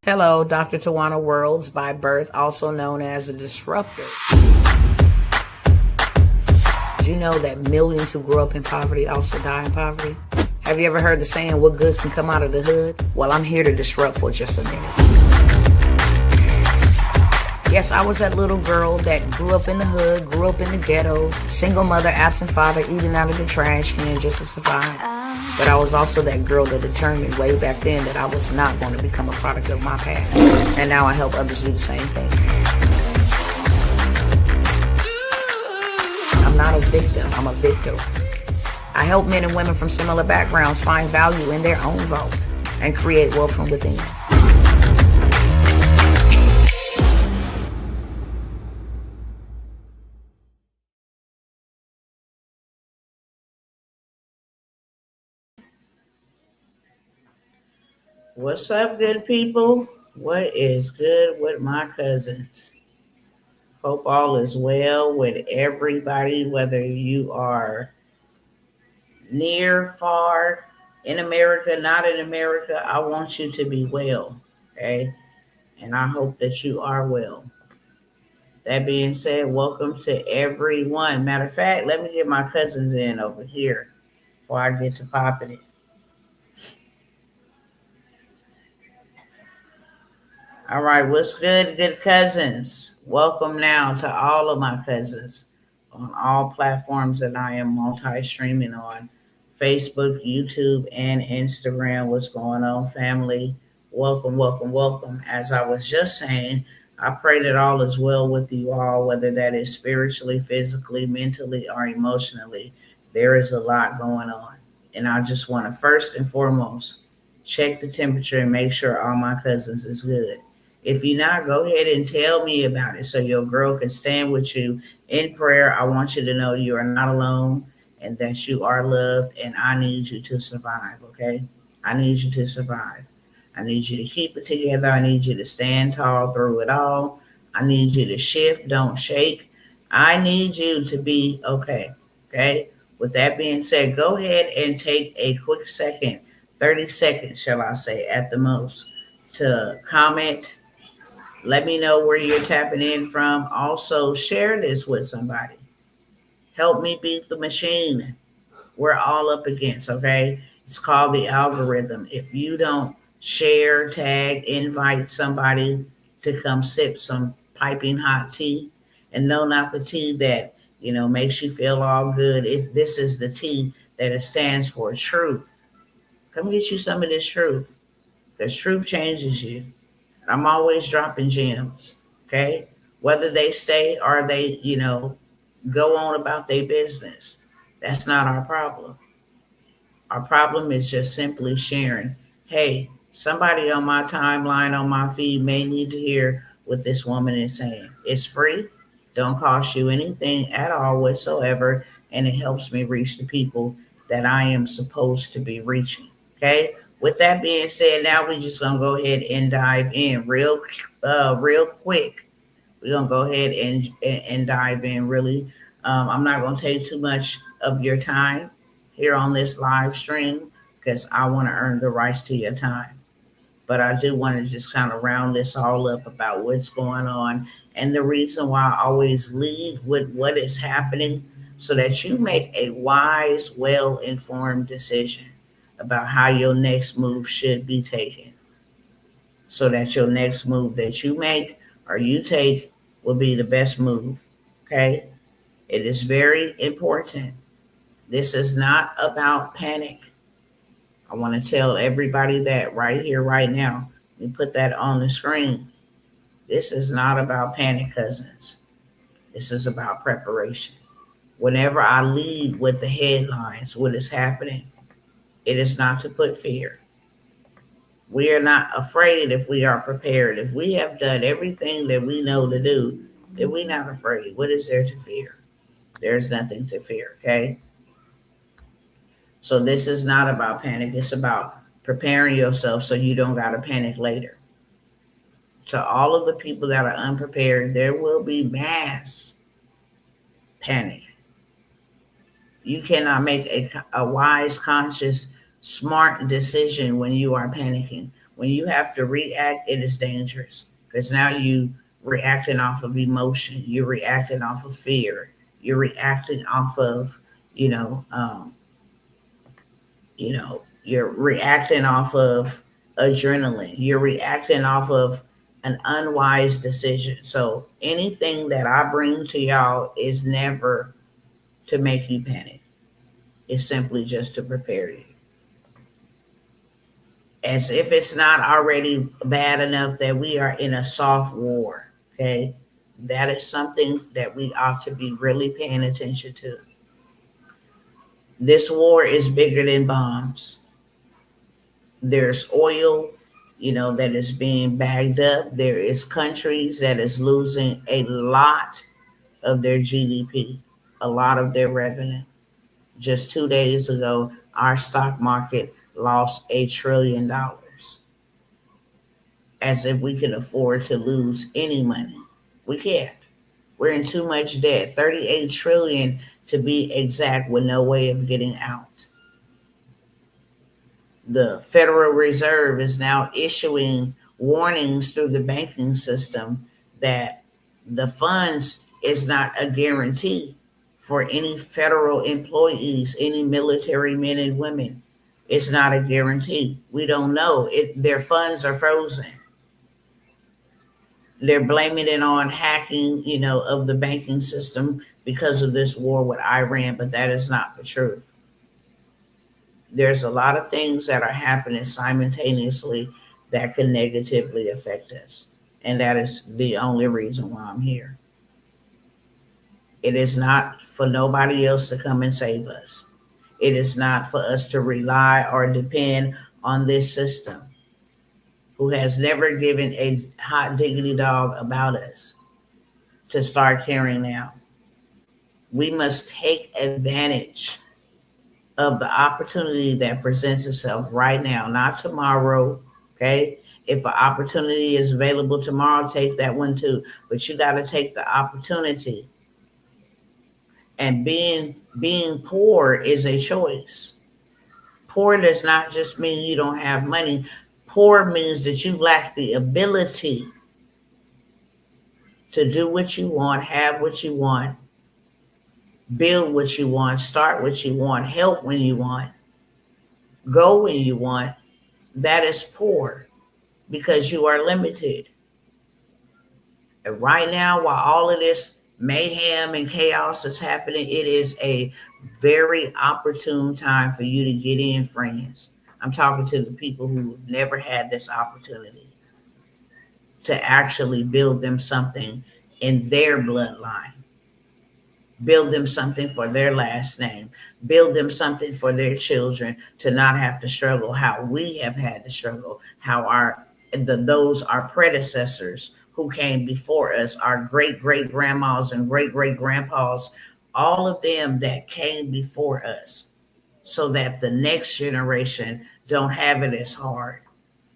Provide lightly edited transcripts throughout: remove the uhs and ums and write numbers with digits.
Hello, Dr. Tawana Worlds, by birth also known as a disruptor. Did you know that millions who grew up in poverty also die in poverty? Have you ever heard the saying, what good can come out of the hood? Well, I'm here to disrupt for just a minute. Yes, I was that little girl that grew up in the hood, grew up in the ghetto, single mother, absent father, eating out of the trash can just to survive. But I was also that girl that determined way back then that I was not going to become a product of my past. And now I help others do the same thing. I'm not a victim, I'm a victor. I help men and women from similar backgrounds find value in their own vault and create wealth from within. What's up, good people? What is good with my cousins? Hope all is well with everybody, whether you are near, far, in America, not in America. I want you to be well, okay? And I hope that you are well. That being said, welcome to everyone. Matter of fact, let me get my cousins in over here before I get to popping it. All right, what's good cousins? Welcome now to all of my cousins on all platforms that I am multi-streaming on. Facebook, YouTube, and Instagram. What's going on, family? Welcome, welcome, welcome. As I was just saying, I pray that all is well with you all, whether that is spiritually, physically, mentally, or emotionally. There is a lot going on. And I just want to first and foremost check the temperature and make sure all my cousins is good. If you're not, go ahead and tell me about it so your girl can stand with you in prayer. I want you to know you are not alone and that you are loved, and I need you to survive, okay? I need you to survive. I need you to keep it together. I need you to stand tall through it all. I need you to shift, don't shake. I need you to be okay, okay? With that being said, go ahead and take a quick second, 30 seconds, shall I say, at the most, to comment. Let me know where you're tapping in from. Also, share this with somebody. Help me beat the machine we're all up against, okay? It's called the algorithm. If you don't share, tag, invite somebody to come sip some piping hot tea, and no, not the tea that, makes you feel all good. This is the tea that it stands for, truth. Come get you some of this truth, because truth changes you. I'm always dropping gems, okay? Whether they stay or they, go on about their business. That's not our problem. Our problem is just simply sharing. Hey, somebody on my timeline, on my feed may need to hear what this woman is saying. It's free, don't cost you anything at all whatsoever, and it helps me reach the people that I am supposed to be reaching. Okay. With that being said, now we're just gonna go ahead and dive in real quick. We're gonna go ahead and dive in really. I'm not gonna take too much of your time here on this live stream because I want to earn the rights to your time. But I do want to just kind of round this all up about what's going on and the reason why I always lead with what is happening so that you make a wise, well informed decision about how your next move should be taken. So that your next move that you make or you take will be the best move. Okay? It is very important. This is not about panic. I want to tell everybody that right here, right now. We put that on the screen. This is not about panic, cousins. This is about preparation. Whenever I lead with the headlines, what is happening, it is not to put fear. We are not afraid if we are prepared. If we have done everything that we know to do, then we're not afraid. What is there to fear? There's nothing to fear, okay? So this is not about panic. It's about preparing yourself so you don't got to panic later. To all of the people that are unprepared, there will be mass panic. You cannot make a wise, conscious, smart decision when you are panicking. When you have to react, it is dangerous because now you reacting off of emotion. You're reacting off of fear. You're reacting off of, you know, um, you're reacting off of adrenaline. You're reacting off of an unwise decision. So anything that I bring to y'all is never to make you panic. It's simply just to prepare you. As if it's not already bad enough that we are in a soft war. Okay. That is something that we ought to be really paying attention to. This war is bigger than bombs. There's oil, that is being bagged up. There is countries that is losing a lot of their GDP, a lot of their revenue. Just 2 days ago, our stock market lost $1 trillion. As if we can afford to lose any money. We can't. We're in too much debt. 38 trillion to be exact, with no way of getting out. The Federal Reserve is now issuing warnings through the banking system that the funds is not a guarantee for any federal employees, any military men and women. It's not a guarantee. We don't know. Their funds are frozen. They're blaming it on hacking, of the banking system because of this war with Iran, but that is not the truth. There's a lot of things that are happening simultaneously that can negatively affect us. And that is the only reason why I'm here. It is not for nobody else to come and save us. It is not for us to rely or depend on this system who has never given a hot diggity dog about us to start caring now. We must take advantage of the opportunity that presents itself right now, not tomorrow. Okay. If an opportunity is available tomorrow, take that one too. But you got to take the opportunity. And being poor is a choice. Poor does not just mean you don't have money. Poor means that you lack the ability to do what you want, have what you want, build what you want, start what you want, help when you want, go when you want. That is poor because you are limited. And right now, while all of this mayhem and chaos is happening, it is a very opportune time for you to get in, friends. I'm talking to the people who have never had this opportunity to actually build them something in their bloodline, build them something for their last name, build them something for their children to not have to struggle how we have had to struggle, how those our predecessors who came before us, our great great grandmas and great great grandpas, all of them that came before us, so that the next generation don't have it as hard.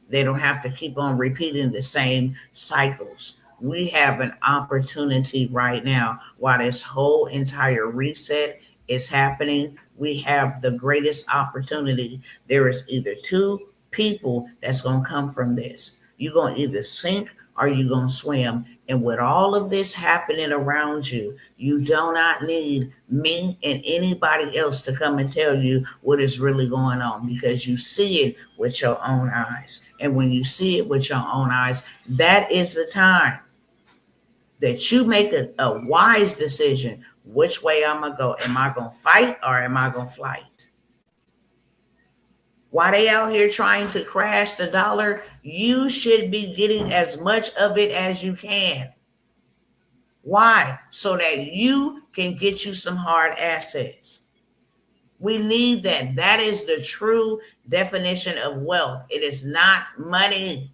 They don't have to keep on repeating the same cycles. We have an opportunity right now while this whole entire reset is happening. We have the greatest opportunity. There is either two people that's going to come from this. You're going to either sink or you're going to swim. And with all of this happening around you, you do not need me and anybody else to come and tell you what is really going on, because you see it with your own eyes. And when you see it with your own eyes, that is the time that you make a wise decision. Which way I'm going to go? Am I going to fight or am I going to flight? While they out here trying to crash the dollar, you should be getting as much of it as you can. Why? So that you can get you some hard assets. We need that. That is the true definition of wealth. It is not money.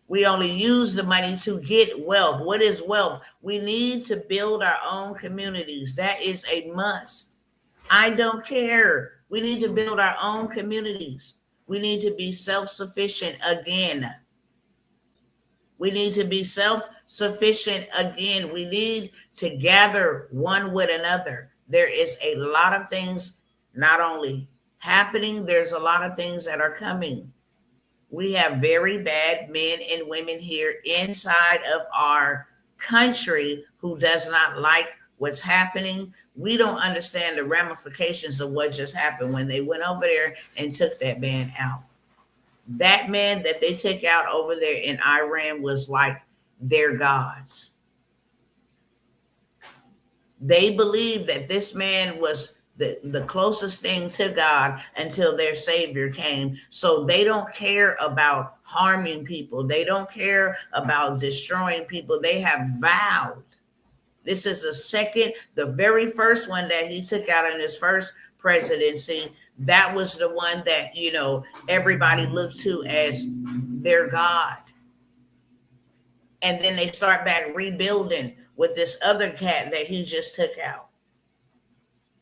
We only use the money to get wealth. What is wealth? We need to build our own communities. That is a must. I don't care. We need to build our own communities. We need to be self-sufficient again. We need to be self-sufficient again. We need to gather one with another. There is a lot of things not only happening, there's a lot of things that are coming. We have very bad men and women here inside of our country who does not like what's happening. We don't understand the ramifications of what just happened when they went over there and took that man out. That man that they took out over there in Iran was like their gods. They believed that this man was the closest thing to God until their Savior came. So they don't care about harming people. They don't care about destroying people. They have vowed. This is the very first one that he took out in his first presidency. That was the one that, everybody looked to as their God. And then they start back rebuilding with this other cat that he just took out.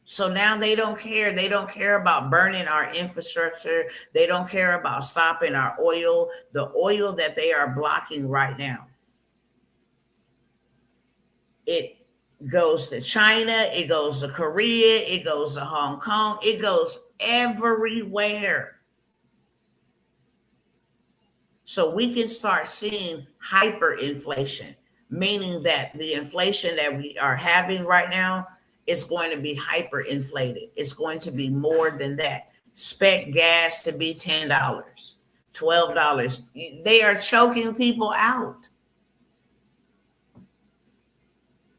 So now they don't care. They don't care about burning our infrastructure. They don't care about stopping our oil, the oil that they are blocking right now. It goes to China, it goes to Korea, it goes to Hong Kong, it goes everywhere. So we can start seeing hyperinflation, meaning that the inflation that we are having right now is going to be hyperinflated. It's going to be more than that. Expect gas to be $10, $12. They are choking people out.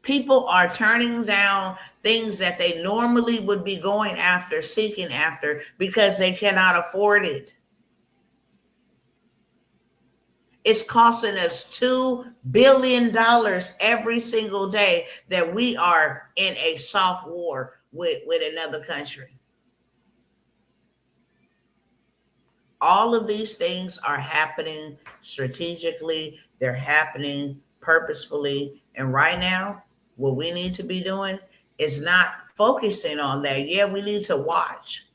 People are turning down things that they normally would be going after, seeking after, because they cannot afford it. It's costing us $2 billion every single day that we are in a soft war with another country. All of these things are happening strategically. They're happening purposefully. And right now, what we need to be doing is not focusing on that. Yeah, we need to watch.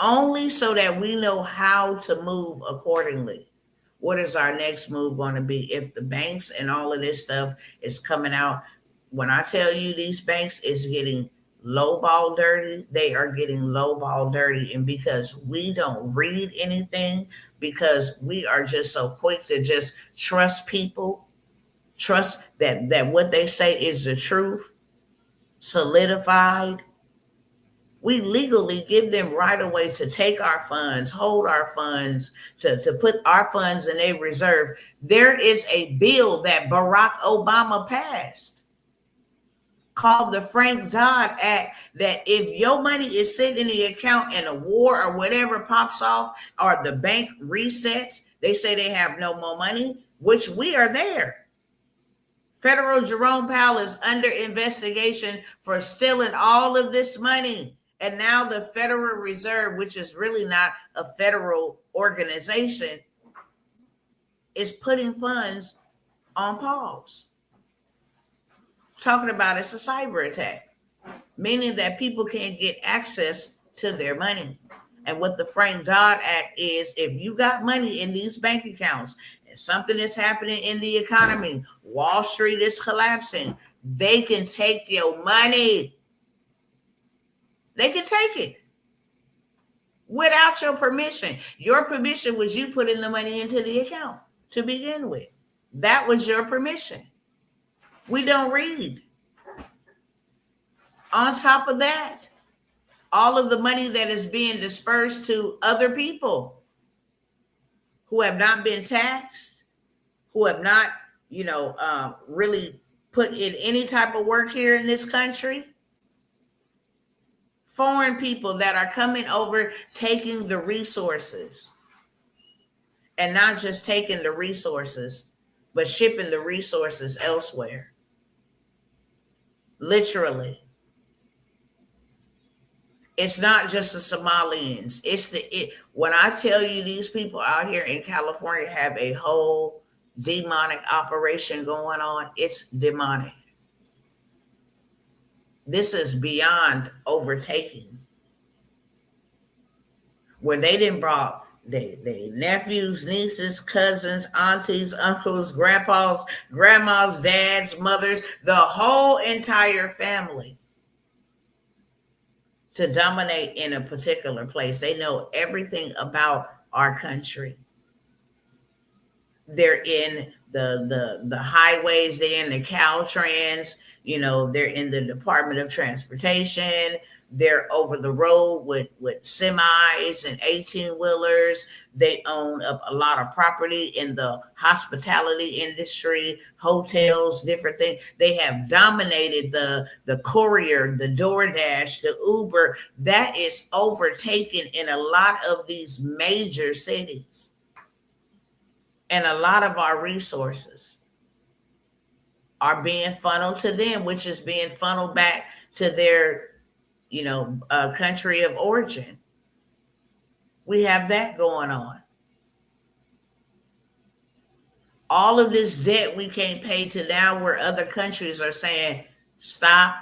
Only so that we know how to move accordingly. What is our next move going to be? If the banks and all of this stuff is coming out, when I tell you these banks is getting lowball dirty, they are getting lowball dirty. And because we don't read anything, because we are just so quick to just trust people, trust that what they say is the truth, solidified, we legally give them right away to take our funds, hold our funds, to put our funds in a reserve. There is a bill that Barack Obama passed called the Frank Dodd Act, that if your money is sitting in the account and a war or whatever pops off, or the bank resets, they say they have no more money, which we are there. Federal Jerome Powell is under investigation for stealing all of this money. And now the Federal Reserve, which is really not a federal organization, is putting funds on pause. Talking about it's a cyber attack, meaning that people can't get access to their money. And what the Frank Dodd Act is, if you got money in these bank accounts and something is happening in the economy, Wall Street is collapsing, they can take your money. They can take it without your permission. Your permission was you putting the money into the account to begin with. That was your permission. We don't read. On top of that, all of the money that is being dispersed to other people who have not been taxed, who have not, really put in any type of work here in this country. Foreign people that are coming over, taking the resources, and not just taking the resources, but shipping the resources elsewhere. Literally. It's not just the Somalians. When I tell you these people out here in California have a whole demonic operation going on, it's demonic. This is beyond overtaking. Where they didn't brought their nephews, nieces, cousins, aunties, uncles, grandpas, grandmas, dads, mothers, the whole entire family to dominate in a particular place. They know everything about our country. They're in the highways, they're in the Caltrans, they're in the Department of Transportation, they're over the road with semis and 18-wheelers. They own up a lot of property in the hospitality industry, hotels, different things. They have dominated the Courier, the DoorDash, the Uber. That is overtaken in a lot of these major cities. And a lot of our resources are being funneled to them, which is being funneled back to their, country of origin. We have that going on. All of this debt we can't pay to now, where other countries are saying, stop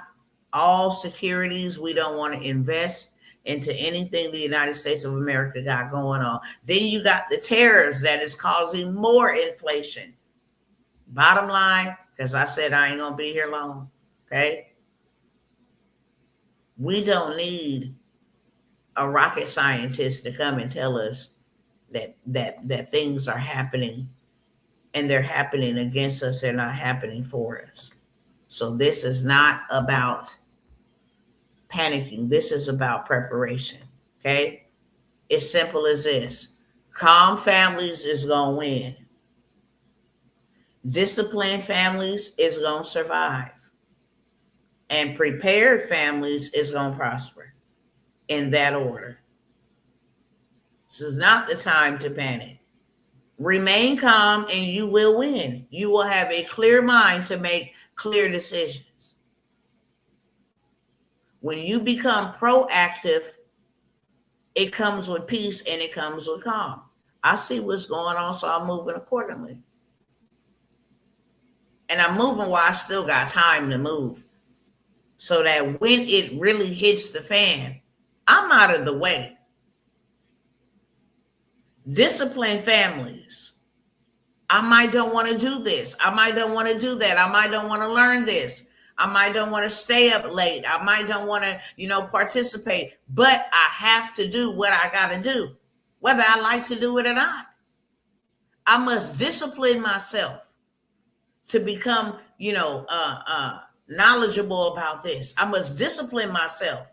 all securities. We don't want to invest into anything the United States of America got going on. Then you got the tariffs that is causing more inflation. Bottom line, because I said I ain't going to be here long, okay? We don't need a rocket scientist to come and tell us that things are happening, and they're happening against us. They're not happening for us. So this is not about panicking. This is about preparation, okay? It's simple as this. Calm families is going to win. Disciplined families is going to survive. And prepared families is going to prosper, in that order. This is not the time to panic. Remain calm and you will win. You will have a clear mind to make clear decisions. When you become proactive, it comes with peace and it comes with calm. I see what's going on, so I'm moving accordingly. And I'm moving while I still got time to move, so that when it really hits the fan, I'm out of the way. Disciplined families. I might don't want to do this. I might don't want to do that. I might don't want to learn this. I might don't want to stay up late. I might don't want to, participate. But I have to do what I got to do, whether I like to do it or not. I must discipline myself to become, knowledgeable about this. I must discipline myself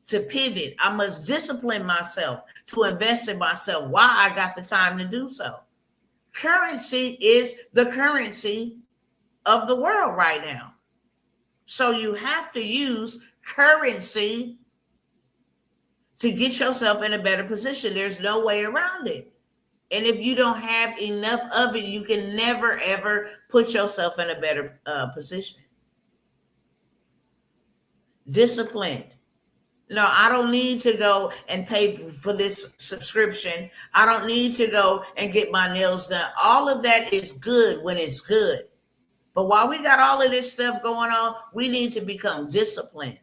to pivot. I must discipline myself to invest in myself. Why? I got the time to do so. Currency is the currency of the world right now. So you have to use currency to get yourself in a better position. There's no way around it. And if you don't have enough of it, you can never, ever put yourself in a better position. Disciplined. No, I don't need to go and pay for this subscription. I don't need to go and get my nails done. All of that is good when it's good. But while we got all of this stuff going on, we need to become disciplined.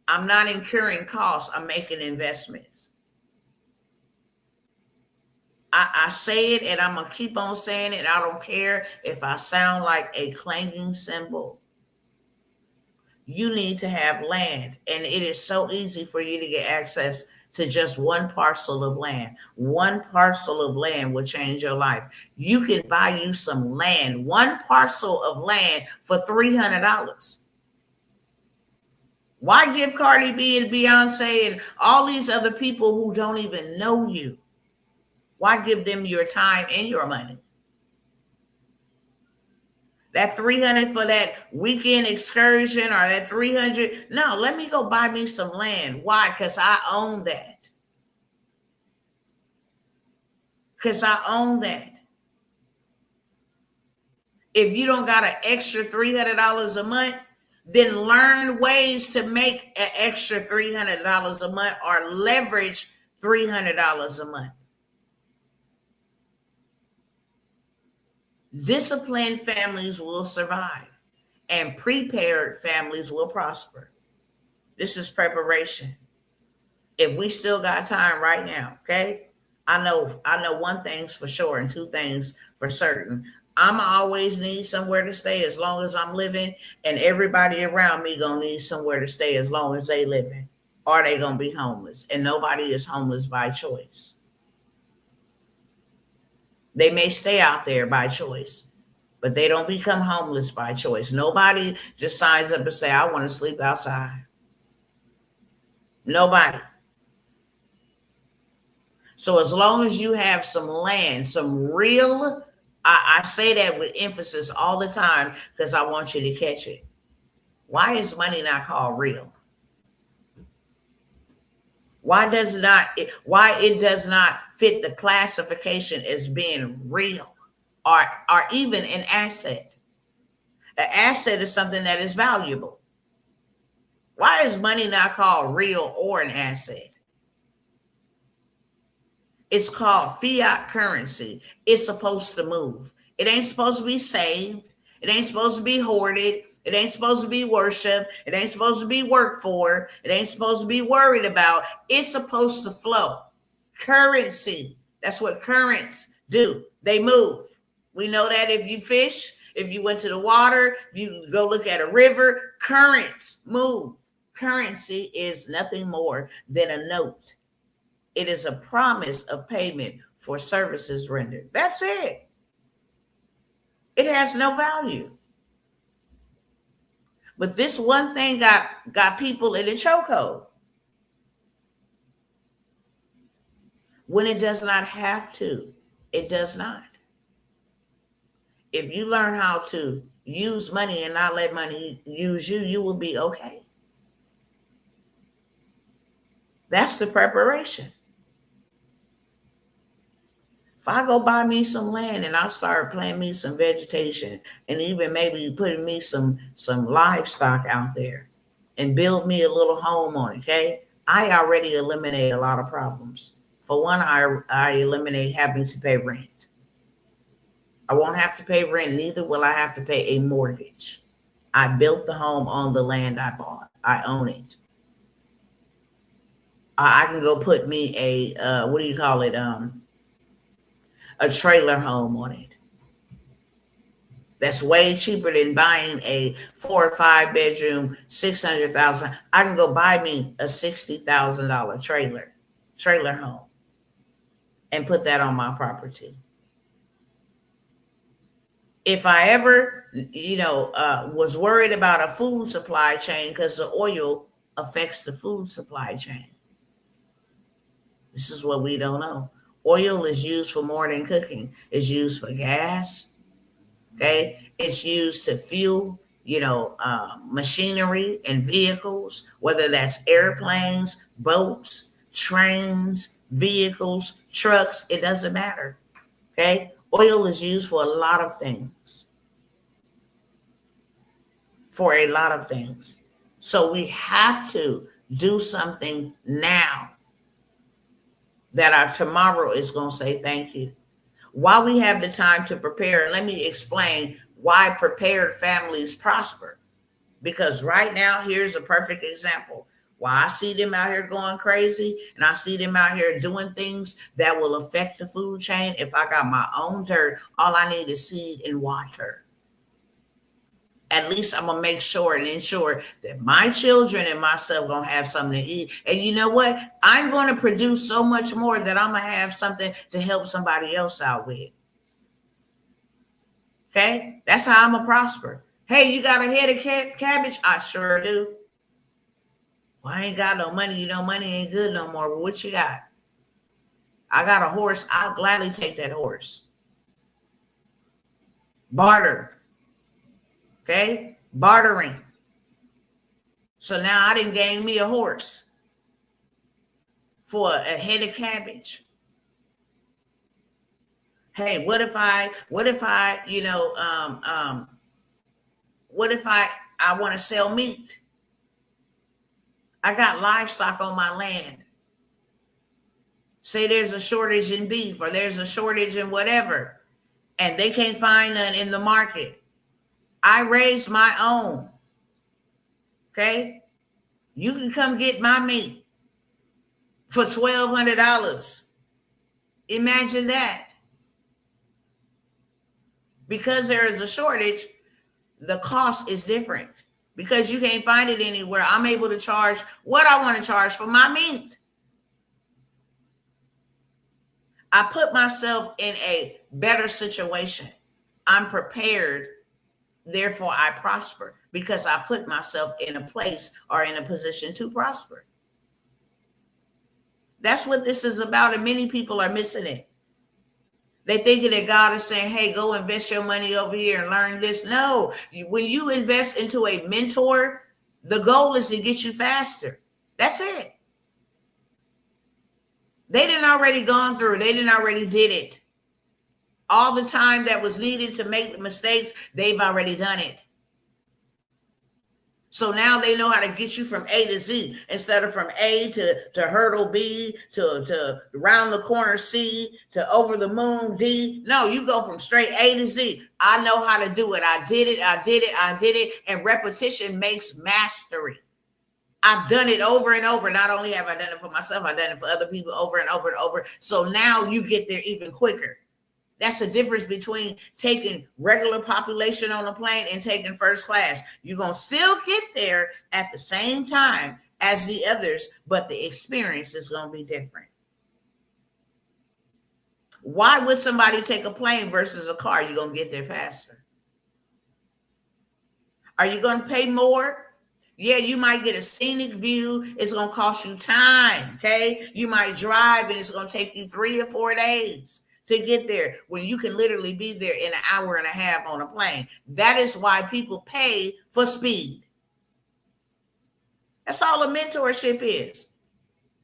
I'm not incurring costs. I'm making investments. I say it, and I'm going to keep on saying it. I don't care if I sound like a clanging cymbal. You need to have land, and it is so easy for you to get access to just one parcel of land. One parcel of land will change your life. You can buy you some land, one parcel of land for $300. Why give Cardi B and Beyonce and all these other people who don't even know you? Why give them your time and your money? That $300 for that weekend excursion, or that $300. No, let me go buy me some land. Why? Because I own that. Because I own that. If you don't got an extra $300 a month, then learn ways to make an extra $300 a month, or leverage $300 a month. Disciplined families will survive, and prepared families will prosper. This is preparation. If we still got time right now, okay? I know one thing's for sure and two things for certain. I'm always need somewhere to stay as long as I'm living, and everybody around me gonna need somewhere to stay as long as they living, or they gonna be homeless. And nobody is homeless by choice. They may stay out there by choice, but they don't become homeless by choice. Nobody just signs up and say, I want to sleep outside. Nobody. So as long as you have some land, some real, I say that with emphasis all the time because I want you to catch it. Why is money not called real? Why it does not fit the classification as being real or even an asset? An asset is something that is valuable. Why is money not called real or an asset? It's called fiat currency. It's supposed to move. It ain't supposed to be saved. It ain't supposed to be hoarded. It ain't supposed to be worshiped. It ain't supposed to be worked for. It ain't supposed to be worried about. It's supposed to flow. Currency. That's what currents do. They move. We know that if you fish, if you went to the water, if you go look at a river, currents move. Currency is nothing more than a note. It is a promise of payment for services rendered. That's it. It has no value. But this one thing got people in a chokehold. When it does not have to, it does not. If you learn how to use money and not let money use you, you will be okay. That's the preparation. If I go buy me some land and I start planting me some vegetation and even maybe putting me some livestock out there and build me a little home on it, okay? I already eliminate a lot of problems. For one, I eliminate having to pay rent. I won't have to pay rent, neither will I have to pay a mortgage. I built the home on the land I bought. I own it. I can go put me a, what do you call it? A trailer home on it. That's way cheaper than buying a 4 or 5 bedroom, 600,000. I can go buy me a $60,000 trailer home and put that on my property. If I ever, was worried about a food supply chain because the oil affects the food supply chain. This is what we don't know. Oil is used for more than cooking. It's used for gas. Okay. It's used to fuel, machinery and vehicles, whether that's airplanes, boats, trains, vehicles, trucks. It doesn't matter. Okay. Oil is used for a lot of things. So we have to do something now that our tomorrow is going to say thank you. While we have the time to prepare, let me explain why prepared families prosper. Because right now, here's a perfect example. Why I see them out here going crazy and I see them out here doing things that will affect the food chain. If I got my own dirt, all I need is seed and water. At least I'm going to make sure and ensure that my children and myself going to have something to eat. And you know what? I'm going to produce so much more that I'm going to have something to help somebody else out with. Okay? That's how I'm going to prosper. Hey, you got a head of cabbage? I sure do. Well, I ain't got no money. Money ain't good no more. But what you got? I got a horse. I'll gladly take that horse. Barter. Okay, bartering. So now I didn't gain me a horse for a head of cabbage. Hey, what if I want to sell meat? I got livestock on my land. Say there's a shortage in beef or there's a shortage in whatever, and they can't find none in the market. I raised my own. Okay? You can come get my meat for $1,200. Imagine that. Because there is a shortage, the cost is different. Because you can't find it anywhere, I'm able to charge what I want to charge for my meat. I put myself in a better situation. I'm prepared, therefore I prosper because I put myself in a place or in a position to prosper. That's what this is about, and many people are missing it. They thinking that God is saying, hey, go invest your money over here and learn this. No, when you invest into a mentor, the goal is to get you faster. That's it. They didn't already gone through. They didn't already did it. All the time that was needed to make the mistakes, they've already done it. So now they know how to get you from A to Z instead of from A to hurdle B to round the corner C to over the moon D. No, you go from straight A to Z. I know how to do it. I did it. And repetition makes mastery. I've done it over and over. Not only have I done it for myself, I've done it for other people over and over and over. So now you get there even quicker. That's the difference between taking regular population on a plane and taking first class. You're going to still get there at the same time as the others, but the experience is going to be different. Why would somebody take a plane versus a car? You're going to get there faster. Are you going to pay more? Yeah, you might get a scenic view. It's going to cost you time, okay? You might drive and it's going to take you 3 or 4 days to get there when you can literally be there in an hour and a half on a plane. That is why people pay for speed. That's all a mentorship is.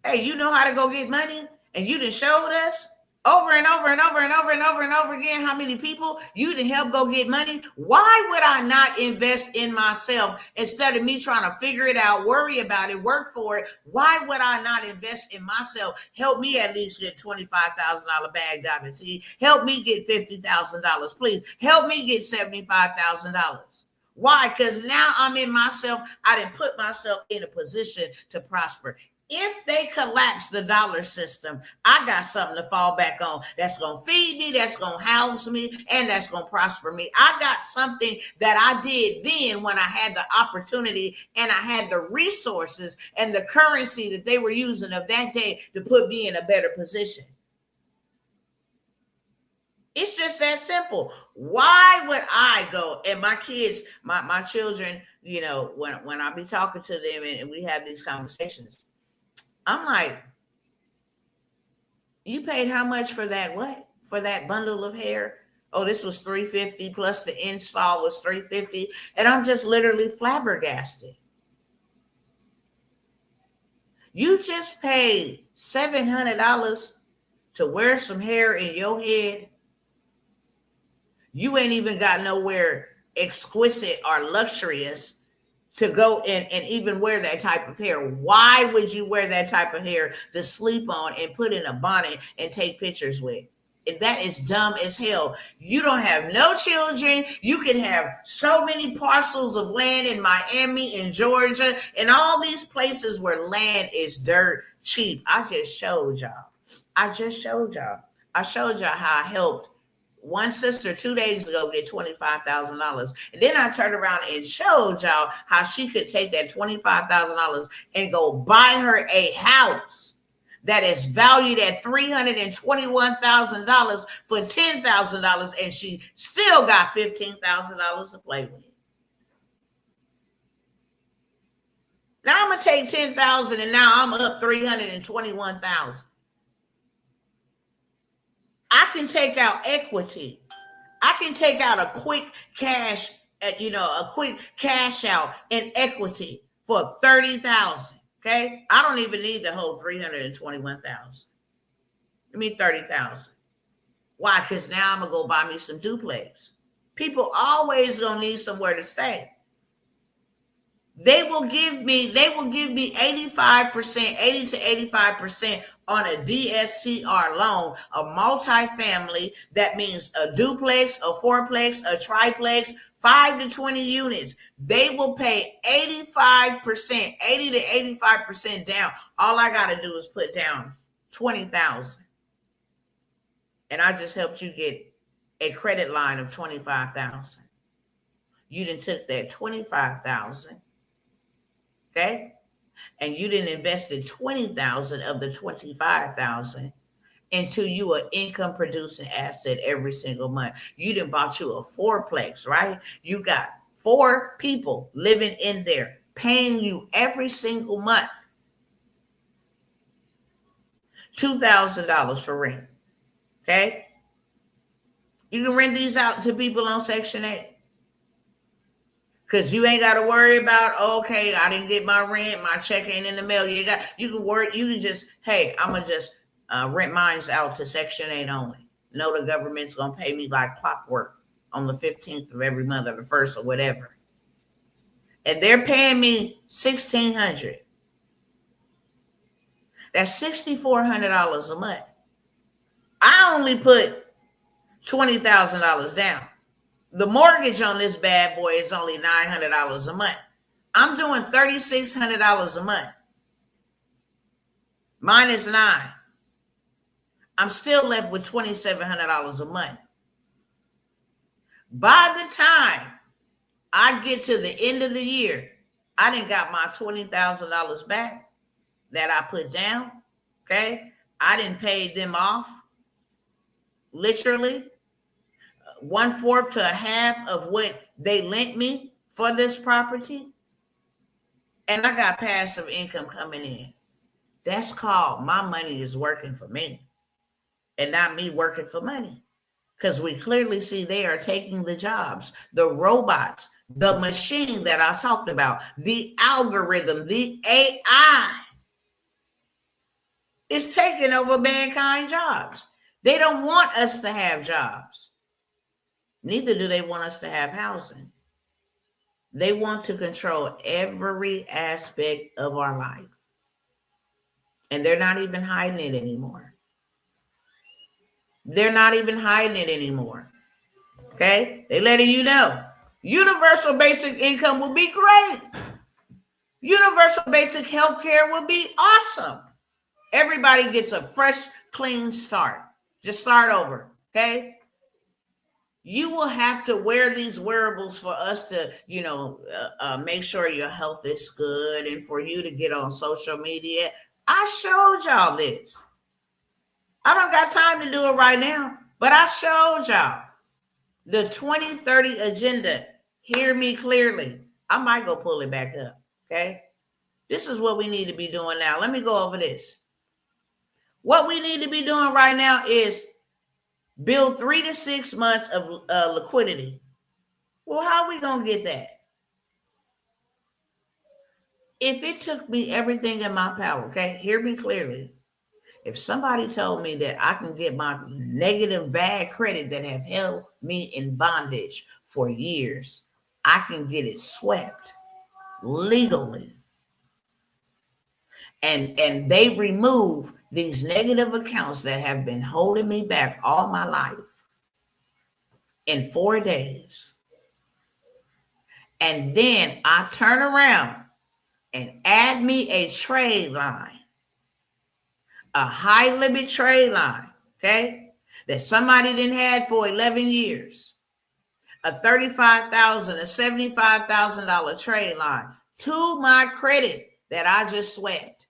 Hey, you know how to go get money and you done showed us over and over and over and over and over and over again how many people you done help go get money. Why would I not invest in myself instead of me trying to figure it out, worry about it, work for it? Why would I not invest in myself? Help me at least get $25,000 bag, Dr. T. Help me get $50,000, please. Help me get $75,000. Why? Because now I'm in myself. I didn't put myself in a position to prosper. If they collapse the dollar system, I got something to fall back on that's going to feed me, that's going to house me, and that's going to prosper me. I got something that I did then when I had the opportunity and I had the resources and the currency that they were using of that day to put me in a better position. It's just that simple. Why would I go and my kids, my children, you know, when I be talking to them and we have these conversations, I'm like, you paid how much for that? What? For that bundle of hair? Oh, this was $350 plus the install was $350. And I'm just literally flabbergasted. You just paid $700 to wear some hair in your head. You ain't even got nowhere exquisite or luxurious to go in and even wear that type of hair. Why would you wear that type of hair to sleep on and put in a bonnet and take pictures with? That is dumb as hell. You don't have no children. You can have so many parcels of land in Miami, in Georgia, and all these places where land is dirt cheap. I showed y'all. I showed y'all how I helped one sister 2 days ago get $25,000. And then I turned around and showed y'all how she could take that $25,000 and go buy her a house that is valued at $321,000 for $10,000. And she still got $15,000 to play with. Now I'm going to take $10,000 and now I'm up $321,000. I can take out equity. I can take out a quick cash, a quick cash out in equity for $30,000. Okay, I don't even need the whole $321,000. Give me $30,000. Why? Because now I'm gonna go buy me some duplex. People always gonna need somewhere to stay. They will give me 85%, 80 to 85% on a DSCR loan, a multifamily. That means a duplex, a fourplex, a triplex, 5 to 20 units. They will pay 85%, 80 to 85% down. All I got to do is put down $20,000. And I just helped you get a credit line of $25,000. You done took that $25,000. Okay? And you didn't invest in $20,000 of the $25,000. into you an income producing asset every single month. You done bought you a fourplex, right? You got 4 people living in there, paying you every single month $2,000 for rent. Okay? You can rent these out to people on Section 8. Because you ain't got to worry about, okay, I didn't get my rent, my check ain't in the mail. You can just, hey, I'm going to just rent mine out to Section 8 only. No, the government's going to pay me like clockwork on the 15th of every month or the 1st or whatever. And they're paying me $1,600. That's $6,400 a month. I only put $20,000 down. The mortgage on this bad boy is only $900 a month. I'm doing $3,600 a month. Minus 9. I'm still left with $2,700 a month. By the time I get to the end of the year, I done got my $20,000 back that I put down. Okay? I didn't pay them off. Literally. 1/4 to a half of what they lent me for this property. And I got passive income coming in. That's called my money is working for me and not me working for money. Because we clearly see they are taking the jobs, the robots, the machine that I talked about, the algorithm, the AI is taking over mankind jobs. They don't want us to have jobs. Neither do they want us to have housing. They want to control every aspect of our life. And they're not even hiding it anymore. They're not even hiding it anymore. Okay? They're letting you know. Universal basic income will be great. Universal basic health care will be awesome. Everybody gets a fresh, clean start. Just start over. Okay? You will have to wear these wearables for us to, make sure your health is good and for you to get on social media. I showed y'all this. I don't got time to do it right now, but I showed y'all the 2030 agenda. Hear me clearly. I might go pull it back up. Okay. This is what we need to be doing now. Let me go over this. What we need to be doing right now is build 3 to 6 months of liquidity. Well, how are we going to get that? If it took me everything in my power, okay, hear me clearly. If somebody told me that I can get my negative bad credit that have held me in bondage for years, I can get it swept legally. And they remove these negative accounts that have been holding me back all my life in 4 days. And then I turn around and add me a trade line, a high limit trade line, okay, that somebody didn't have for 11 years, a $35,000, a $75,000 trade line to my credit that I just swept.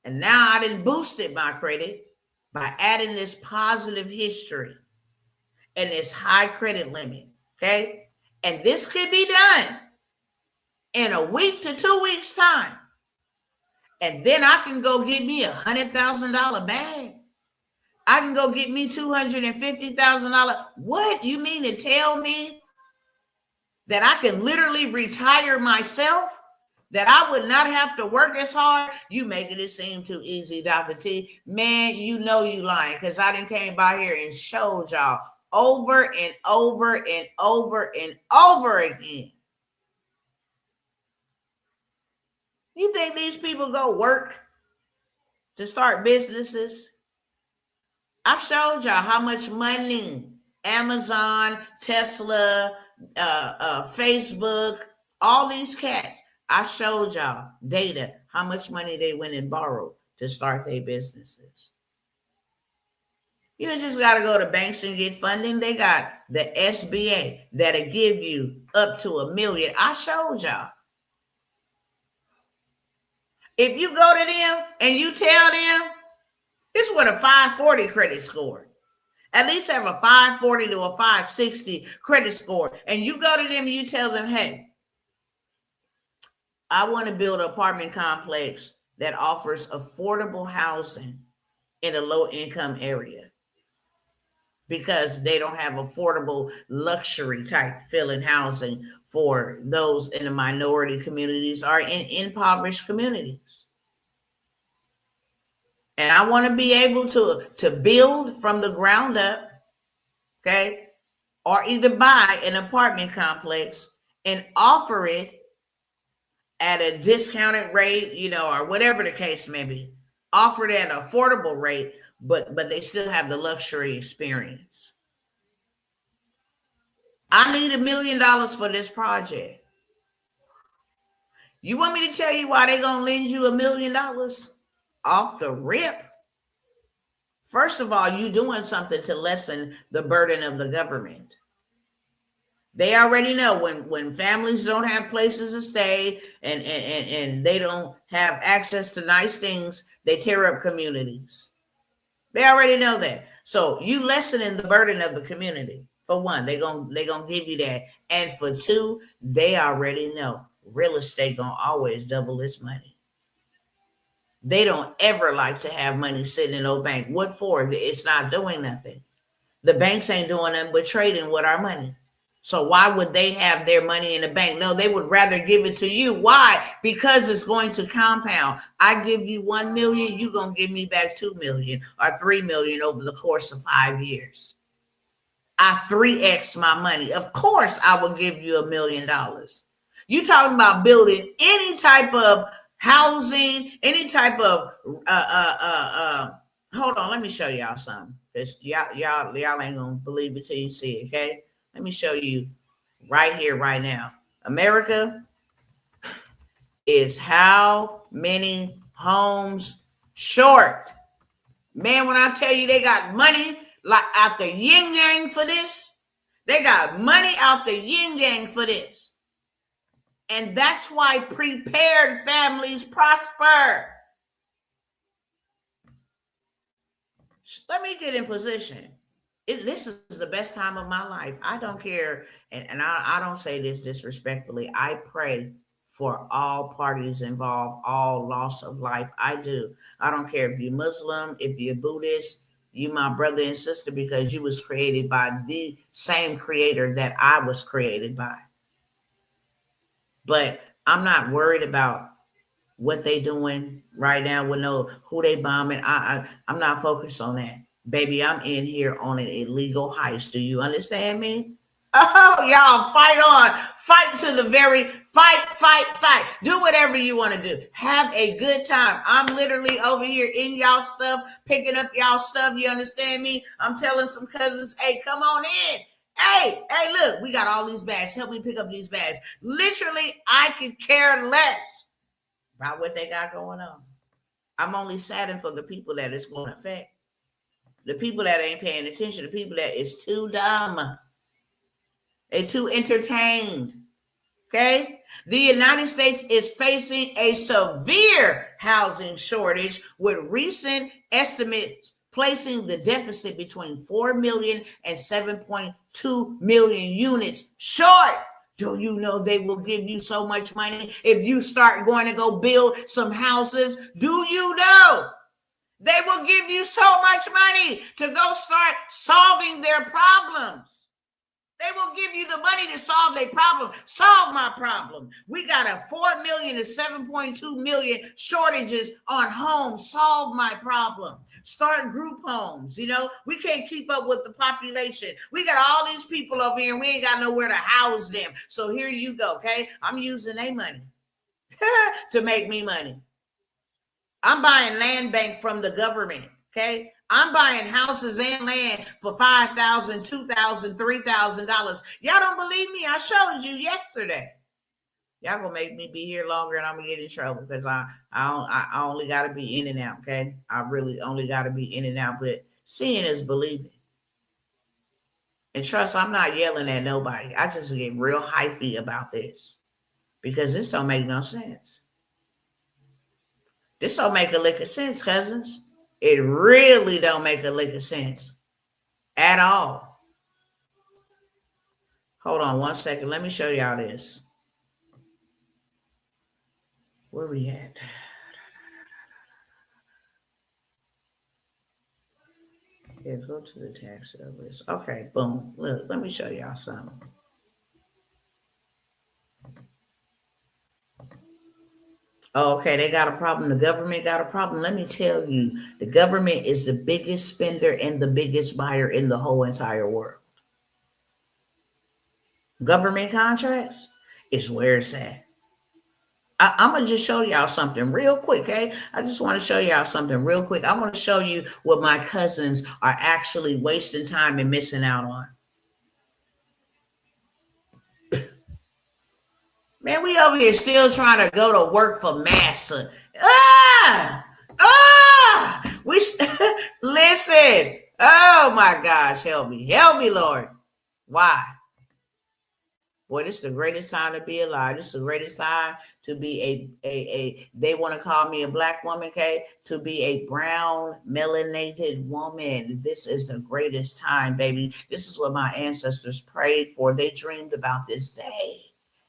And now I done boosted my credit by adding this positive history and this high credit limit, okay? And this could be done in a week to 2 weeks' time. And then I can go get me $100,000 bag. I can go get me $250,000. What? You mean to tell me that I can literally retire myself? That I would not have to work as hard? You making it seem too easy, Dr. T. Man, you know you lying, because I done came by here and showed y'all over and over and over and over again. You think these people go work to start businesses? I've showed y'all how much money Amazon, Tesla, Facebook, all these cats. I showed y'all data, how much money they went and borrowed to start their businesses. You just got to go to banks and get funding. They got the SBA that'll give you up to $1 million. I showed y'all. If you go to them and you tell them, this with a 540 credit score. At least have a 540 to a 560 credit score. And you go to them and you tell them, hey, I want to build an apartment complex that offers affordable housing in a low income area, because they don't have affordable luxury type feeling housing for those in the minority communities or in impoverished communities. And I want to be able to build from the ground up, okay, or either buy an apartment complex and offer it at a discounted rate, or whatever the case may be. Offer it at an affordable rate, but they still have the luxury experience. I need $1 million for this project. You want me to tell you why they're going to lend you $1 million off the rip? First of all, you're doing something to lessen the burden of the government. They already know when families don't have places to stay and they don't have access to nice things, they tear up communities. They already know that. So you lessening the burden of the community. For one, they're gonna give you that. And for two, they already know real estate gonna always double its money. They don't ever like to have money sitting in no bank. What for? It's not doing nothing. The banks ain't doing nothing but trading with our money. So why would they have their money in the bank? No, they would rather give it to you. Why? Because it's going to compound. I give you 1 million, you're going to give me back 2 million or 3 million over the course of 5 years. I 3x my money. Of course, I will give you $1 million. You talking about building any type of housing, any type of hold on, let me show y'all something. Because y'all ain't gonna believe it till you see it, okay? Let me show you right here, right now. America is how many homes short? Man, when I tell you they got money like out the yin yang for this, they got money out the yin yang for this. And that's why prepared families prosper. Let me get in position. This is the best time of my life. I don't care, and I don't say this disrespectfully. I pray for all parties involved, all loss of life. I do. I don't care if you're Muslim, if you're Buddhist, you my brother and sister, because you was created by the same creator that I was created by. But I'm not worried about what they doing right now with who they bombing. I'm not focused on that. Baby, I'm in here on an illegal heist. Do you understand me? Oh, y'all, fight on. Fight to the very fight. Do whatever you want to do. Have a good time. I'm literally over here in y'all stuff, picking up y'all stuff. You understand me? I'm telling some cousins, hey, come on in. Hey, look, we got all these bags. Help me pick up these bags. Literally, I could care less about what they got going on. I'm only saddened for the people that it's going to affect. The people that ain't paying attention, the people that is too dumb. They're too entertained. Okay? The United States is facing a severe housing shortage, with recent estimates placing the deficit between 4 million and 7.2 million units short. Do you know they will give you so much money if you start going to go build some houses? Do you know they will give you so much money to go start solving their problems? They will give you the money to solve their problem. Solve my problem. We got a 4 million to 7.2 million shortages on homes. Solve my problem. Start group homes. We can't keep up with the population. We got all these people over here and we ain't got nowhere to house them. So here you go, okay? I'm using their money to make me money. I'm buying land bank from the government, okay? I'm buying houses and land for $5,000, $2,000, $3,000. Y'all don't believe me? I showed you yesterday. Y'all gonna make me be here longer and I'm gonna get in trouble because I only gotta be in and out, okay? I really only gotta be in and out, but seeing is believing. And trust, I'm not yelling at nobody. I just get real hyphy about this because this don't make no sense. This don't make a lick of sense, cousins. It really don't make a lick of sense at all. Hold on one second. Let me show y'all this. Where we at? Yeah, go to the tax service. Okay, boom. Look, let me show y'all something. Oh, okay, they got a problem. The government got a problem. Let me tell you, the government is the biggest spender and the biggest buyer in the whole entire world. Government contracts is where it's at. I'm going to just show y'all something real quick, okay? I just want to show y'all something real quick. I want to show you what my cousins are actually wasting time and missing out on. Man, we over here still trying to go to work for massa. Listen. Oh my gosh, help me, Lord. Why? Boy, this is the greatest time to be alive. This is the greatest time to be they want to call me a black woman, okay? To be a brown, melanated woman. This is the greatest time, baby. This is what my ancestors prayed for. They dreamed about this day.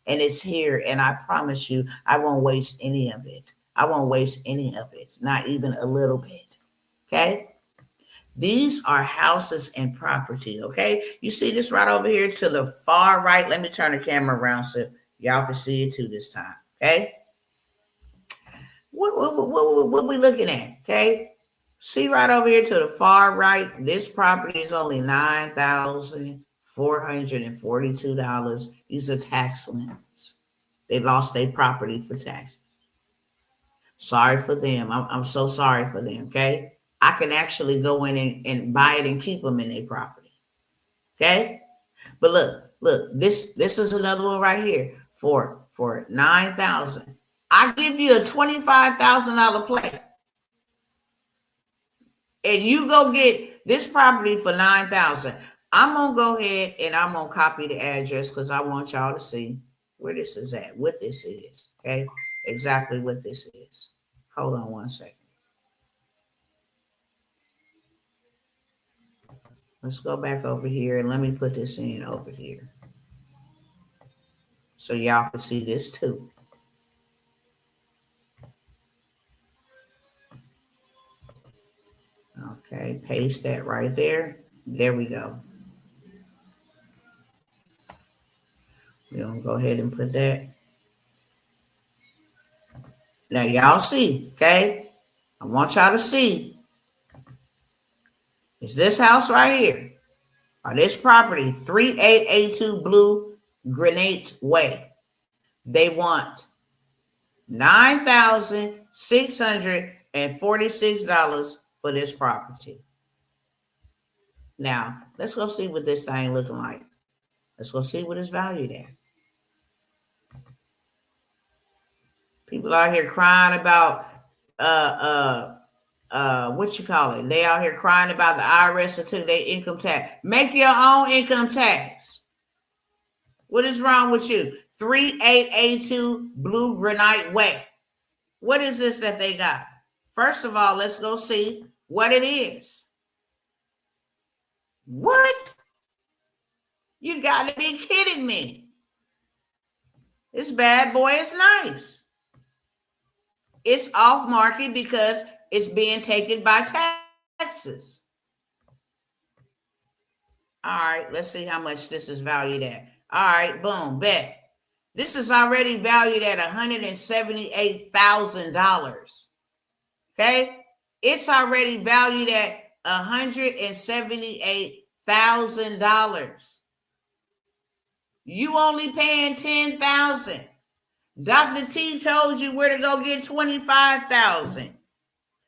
And it's here. And I promise you, I won't waste any of it. I won't waste any of it. Not even a little bit. Okay? These are houses and property, okay? You see this right over here to the far right. Let me turn the camera around so y'all can see it too this time, okay? What we looking at, okay? See right over here to the far right, this property is only $9,442. These are tax limits. They lost their property for taxes. Sorry for them. I'm so sorry for them, okay? I can actually go in and buy it and keep them in their property. Okay? But look, this is another one right here for $9,000. I give you a $25,000 play. And you go get this property for $9,000. I'm gonna go ahead and I'm gonna copy the address because I want y'all to see where this is at, what this is. Okay, exactly what this is. Hold on one second. Let's go back over here and let me put this in over here. So y'all can see this too. Okay, paste that right there. There we go. We're gonna go ahead and put that. Now y'all see, okay? I want y'all to see. It's this house right here. Or this property, 3882 Blue Granate Way. They want $9,646 for this property. Now, let's go see what this thing looking like. Let's go see what it's valued at. People out here crying about what you call it? They out here crying about the IRS that took their income tax. Make your own income tax. What is wrong with you? 3882 Blue Granite Way. What is this that they got? First of all, let's go see what it is. What? You got to be kidding me. This bad boy is nice. It's off market because it's being taken by taxes. All right, let's see how much this is valued at. All right, boom, bet. This is already valued at $178,000. Okay? It's already valued at $178,000. You only paying $10,000. Dr. T told you where to go get $25,000.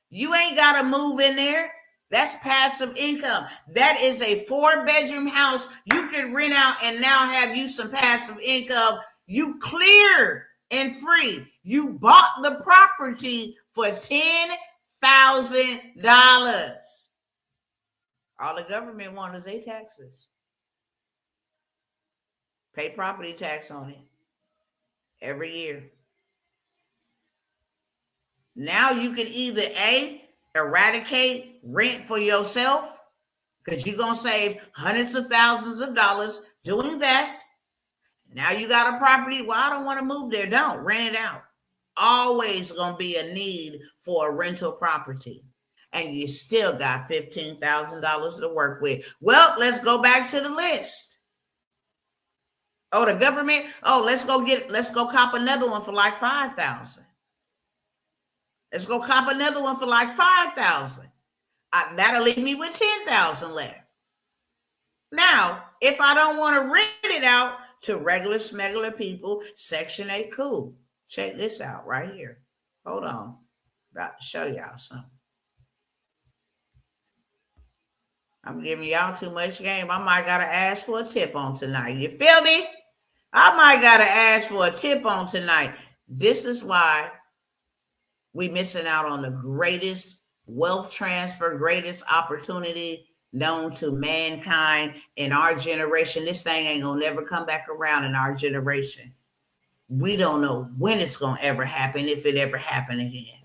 You ain't got to move in there. That's passive income. That is a 4-bedroom house you can rent out and now have you some passive income. You clear and free. You bought the property for $10,000. All the government wants is their taxes. Pay property tax on it every year. Now you can either A, eradicate rent for yourself, because you're going to save hundreds of thousands of dollars doing that. Now you got a property. Well, I don't want to move there. Don't rent it out. Always going to be a need for a rental property. And you still got $15,000 to work with. Well, let's go back to the list. Oh, the government. Oh, let's go cop another one for like 5,000. Let's go cop another one for like 5,000. That'll leave me with 10,000 left. Now, if I don't want to rent it out to regular smuggler people, Section 8, cool. Check this out right here. Hold on. About to show y'all something. I'm giving y'all too much game. I might got to ask for a tip on tonight. You feel me? I might got to ask for a tip on tonight. This is why we missing out on the greatest wealth transfer, greatest opportunity known to mankind in our generation. This thing ain't going to never come back around in our generation. We don't know when it's going to ever happen, if it ever happen again.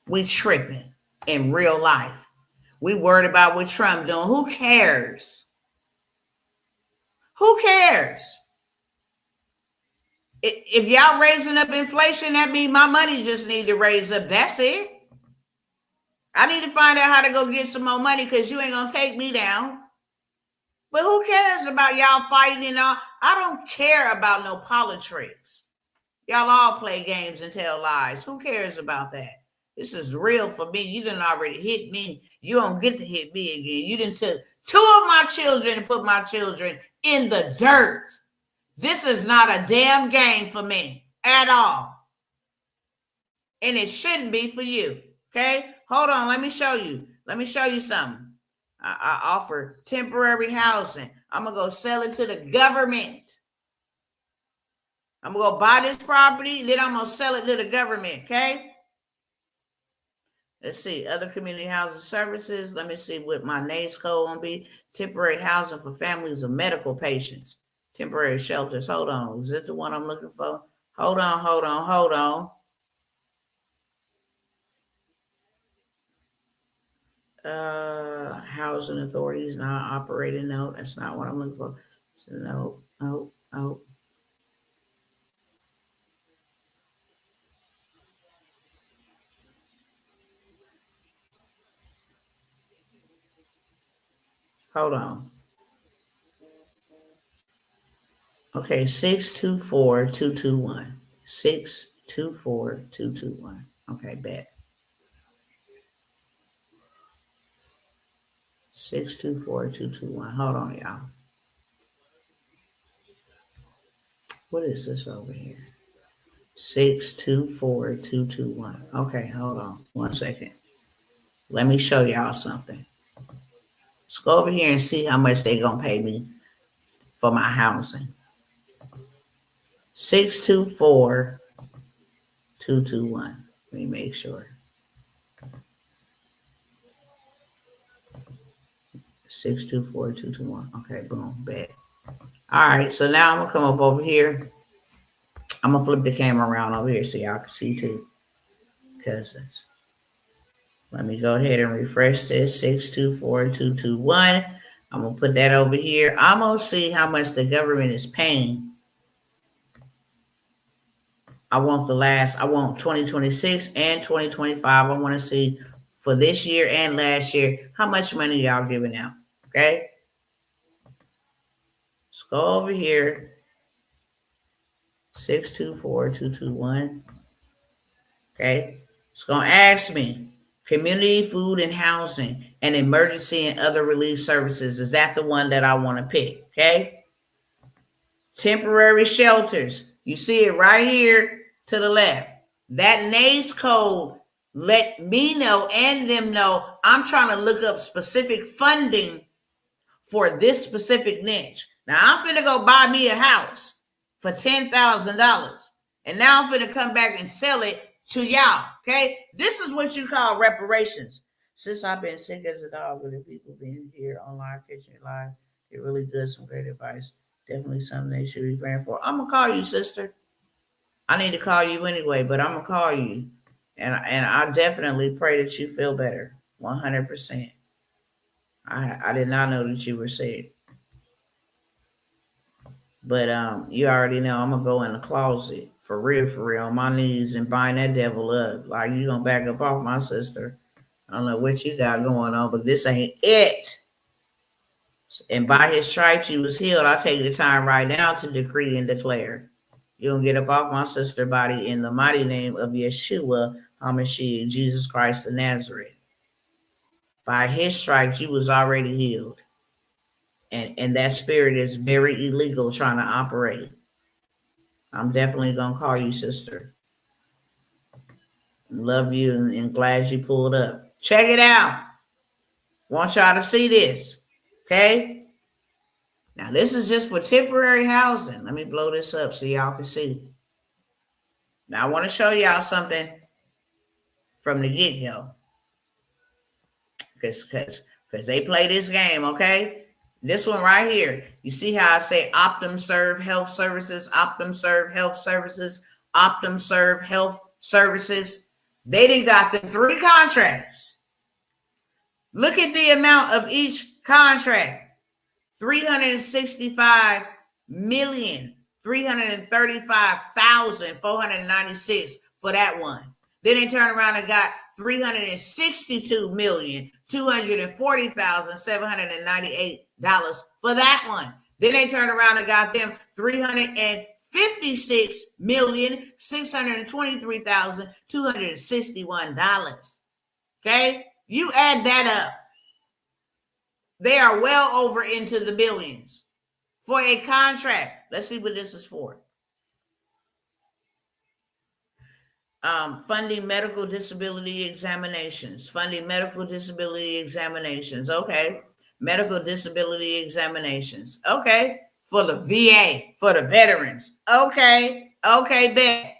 We tripping in real life. We worried about what Trump doing. Who cares? Who cares? If y'all raising up inflation, that means my money just need to raise up. That's it. I need to find out how to go get some more money, because you ain't going to take me down. But who cares about y'all fighting and all? I don't care about no politics. Y'all all play games and tell lies. Who cares about that? This is real for me. You done already hit me. You don't get to hit me again. You done took 2 of my children and put my children in the dirt. This is not a damn game for me at all. And it shouldn't be for you. Okay? Hold on. Let me show you. Let me show you something. I offer temporary housing. I'm going to go sell it to the government. I'm going to go buy this property. Then I'm going to sell it to the government. Okay? Let's see. Other community housing services. Let me see what my NAICS code will be. Temporary housing for families of medical patients. Temporary shelters. Hold on. Is that the one I'm looking for? Hold on. Housing authorities not operating. No, that's not what I'm looking for. So no. Hold on. Okay, 624-221. 624-221. Okay, bet. 624-221. Hold on, y'all. What is this over here? 624-221. Okay, hold on 1 second. Let me show y'all something. Let's go over here and see how much they're going to pay me for my housing. 624-221. Let me make sure. 624-221. Okay, boom, bet. All right, so now I'm going to come up over here. I'm going to flip the camera around over here so y'all can see too. Cousins. Let me go ahead and refresh this. 624-221. I'm going to put that over here. I'm going to see how much the government is paying. I want 2026 and 2025. I want to see for this year and last year how much money y'all giving out. Okay? Let's go over here. 624-221. Okay? It's going to ask me community food and housing and emergency and other relief services. Is that the one that I want to pick? Okay? Temporary shelters. You see it right here to the left. That NAICS code let me know and them know I'm trying to look up specific funding for this specific niche. Now I'm finna go buy me a house for $10,000. And now I'm finna come back and sell it to y'all. Okay? This is what you call reparations. Since I've been sick as a dog with the people being here online, catching it live, they're really good, some great advice. Definitely something they should be praying for. I'm gonna call you, sister. I need to call you anyway, but I'm gonna call you. And I definitely pray that you feel better. 100%. I did not know that you were sick. But you already know I'm gonna go in the closet for real, on my knees and bind that devil up. Like, you gonna back up off my sister. I don't know what you got going on, but this ain't it. And by his stripes you was healed. I take the time right now to decree and declare. You're gonna get up off my sister body in the mighty name of Yeshua HaMashiach, Jesus Christ of Nazareth. By his stripes you was already healed. And that spirit is very illegal trying to operate. I'm definitely gonna call you sister. Love you and glad you pulled up. Check it out. Want y'all to see this. Okay? Now this is just for temporary housing. Let me blow this up so y'all can see. Now I want to show y'all something from the get-go. Because they play this game, okay? This one right here. You see how I say Optum Serve Health Services, Optum Serve Health Services, Optum Serve Health Services. They done got them 3 contracts. Look at the amount of each contract. $335,335,496 for that one. Then they turn around and got $362,240,798 for that one. Then they turn around and got them $356,623,261. Okay? You add that up. They are well over into the billions for a contract. Let's see what this is for. Funding medical disability examinations. Funding medical disability examinations. Okay. Medical disability examinations. Okay. For the VA, for the veterans. Okay. Okay, bet.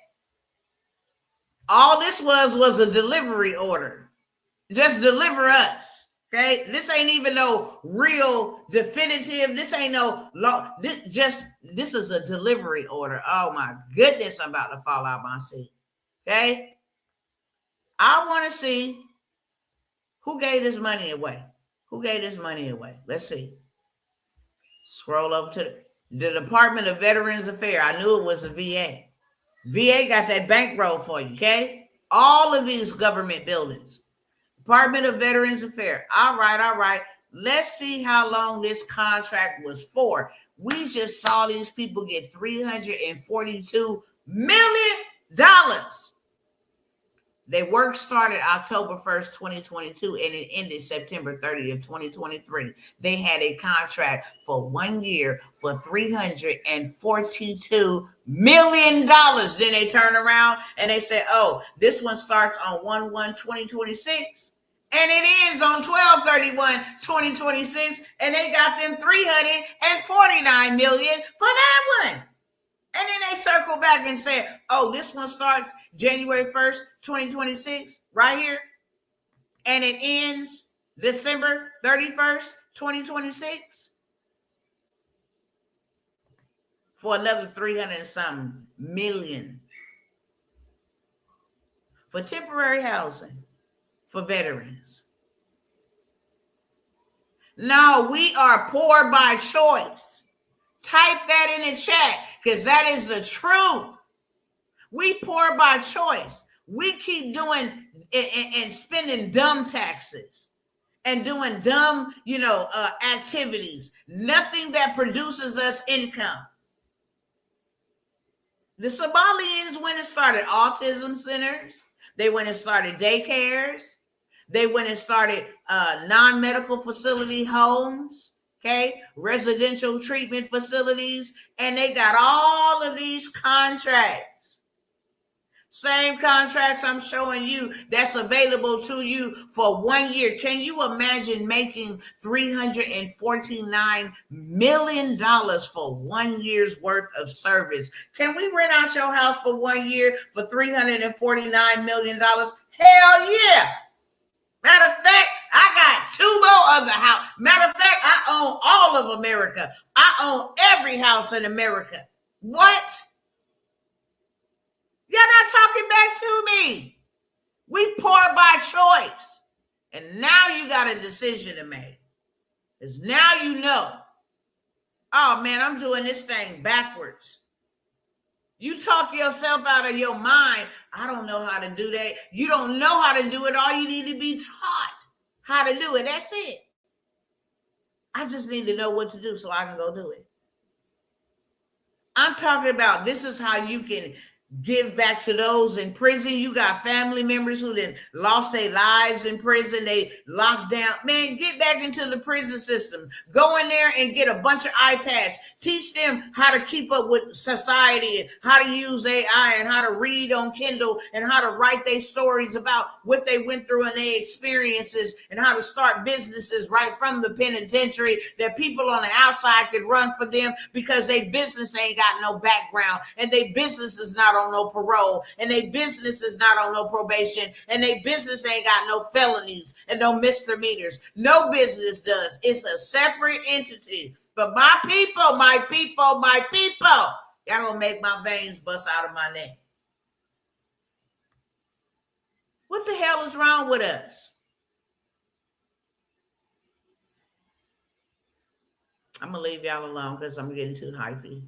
All this was a delivery order. Just deliver us. Okay, this ain't even no real definitive. This ain't no law. This is a delivery order. Oh my goodness, I'm about to fall out my seat. Okay, I want to see who gave this money away. Who gave this money away? Let's see. Scroll over to the Department of Veterans Affairs. I knew it was a VA. VA got that bankroll for you. Okay, all of these government buildings. Department of Veterans Affairs. All right. Let's see how long this contract was for. We just saw these people get $342 million. Their work started October 1st, 2022, and it ended September 30th, 2023. They had a contract for 1 year for $342 million. Then they turn around and they say, oh, this one starts on 1/1/2026. And it ends on 12/31/2026, and they got them $349 million for that one. And then they circle back and say, oh, this one starts January 1st, 2026, right here. And it ends December 31st, 2026. For another 300 and something million. For temporary housing. For veterans. No, we are poor by choice. Type that in the chat, because that is the truth. We poor by choice. We keep doing and spending dumb taxes and doing dumb, activities. Nothing that produces us income. The Somalians went and started autism centers. They went and started daycares. They went and started non-medical facility homes, okay, residential treatment facilities, and they got all of these contracts. Same contracts I'm showing you that's available to you for 1 year. Can you imagine making $349 million for 1 year's worth of service? Can we rent out your house for 1 year for $349 million? Hell yeah. Matter of fact, I got 2 more of the house. Matter of fact, I own all of America. I own every house in America. What? You're not talking back to me. We poor by choice. And now you got a decision to make. Because now you know, oh man, I'm doing this thing backwards. You talk yourself out of your mind. I don't know how to do that. You don't know how to do it. All you need to be taught how to do it. That's it. I just need to know what to do so I can go do it. I'm talking about this is how you can give back to those in prison. You got family members who then lost their lives in prison. They locked down. Man, get back into the prison system. Go in there and get a bunch of iPads. Teach them how to keep up with society and how to use AI and how to read on Kindle and how to write their stories about what they went through and their experiences and how to start businesses right from the penitentiary that people on the outside could run for them because their business ain't got no background and their business is not on no parole and their business is not on no probation and their business ain't got no felonies and no misdemeanors. No business does. It's a separate entity. But my people, y'all gonna make my veins bust out of my neck. What the hell is wrong with us? I'm gonna leave y'all alone because I'm getting too hypey.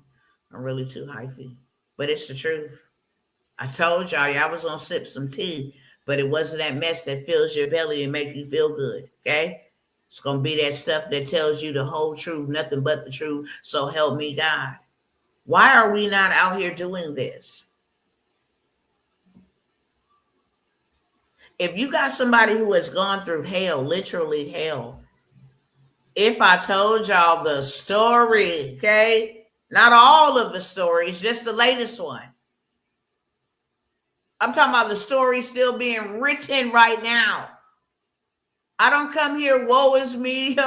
I'm really too hypey. But it's the truth. I told y'all was gonna sip some tea, but it wasn't that mess that fills your belly and make you feel good. Okay? It's gonna be that stuff that tells you the whole truth, nothing but the truth. So help me God. Why are we not out here doing this? If you got somebody who has gone through hell, literally hell, if I told y'all the story, okay, not all of the stories, just the latest one. I'm talking about the story still being written right now. I don't come here, woe is me. No,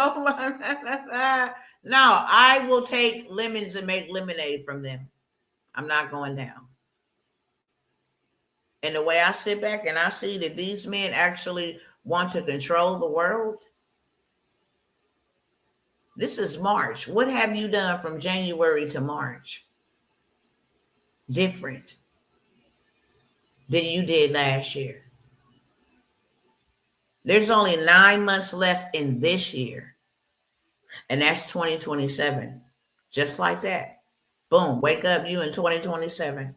I will take lemons and make lemonade from them. I'm not going down. And the way I sit back and I see that these men actually want to control the world. This is March. What have you done from January to March? Different than you did last year. There's only 9 months left in this year. And that's 2027. Just like that. Boom. Wake up, you in 2027.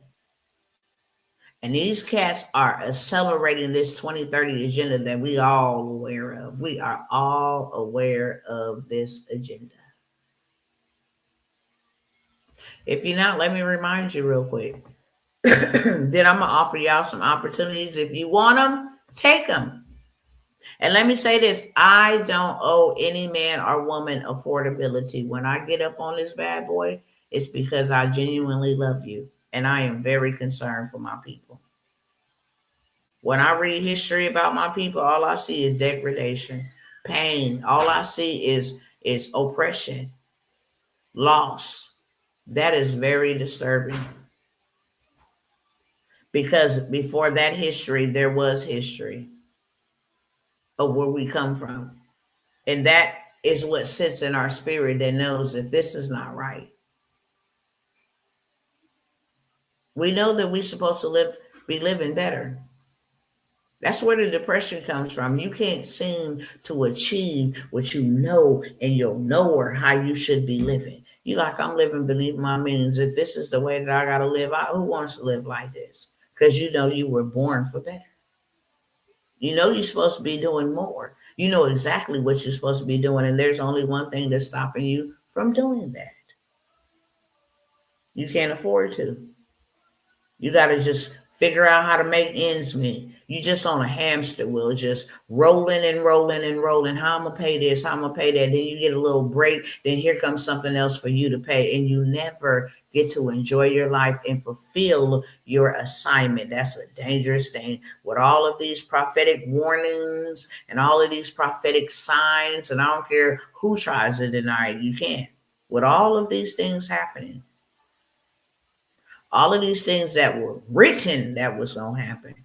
And these cats are accelerating this 2030 agenda that we all aware of. We are all aware of this agenda. If you're not, let me remind you real quick. Then I'm going to offer y'all some opportunities. If you want them, take them. And let me say this. I don't owe any man or woman affordability. When I get up on this bad boy, it's because I genuinely love you. And I am very concerned for my people. When I read history about my people, all I see is degradation, pain. All I see is oppression, loss. That is very disturbing. Because before that history, there was history of where we come from. And that is what sits in our spirit that knows that this is not right. We know that we're supposed to be living better. That's where the depression comes from. You can't seem to achieve what you know in your knower how you should be living. You like, I'm living beneath my means. If this is the way that I got to live, who wants to live like this? Because you know you were born for better. You know you're supposed to be doing more. You know exactly what you're supposed to be doing, and there's only one thing that's stopping you from doing that. You can't afford to. You got to just figure out how to make ends meet. You just on a hamster wheel, just rolling and rolling and rolling. How I'm going to pay this, how I'm going to pay that. Then you get a little break. Then here comes something else for you to pay. And you never get to enjoy your life and fulfill your assignment. That's a dangerous thing. With all of these prophetic warnings and all of these prophetic signs, and I don't care who tries to deny it, you can't. With all of these things happening, all of these things that were written that was going to happen,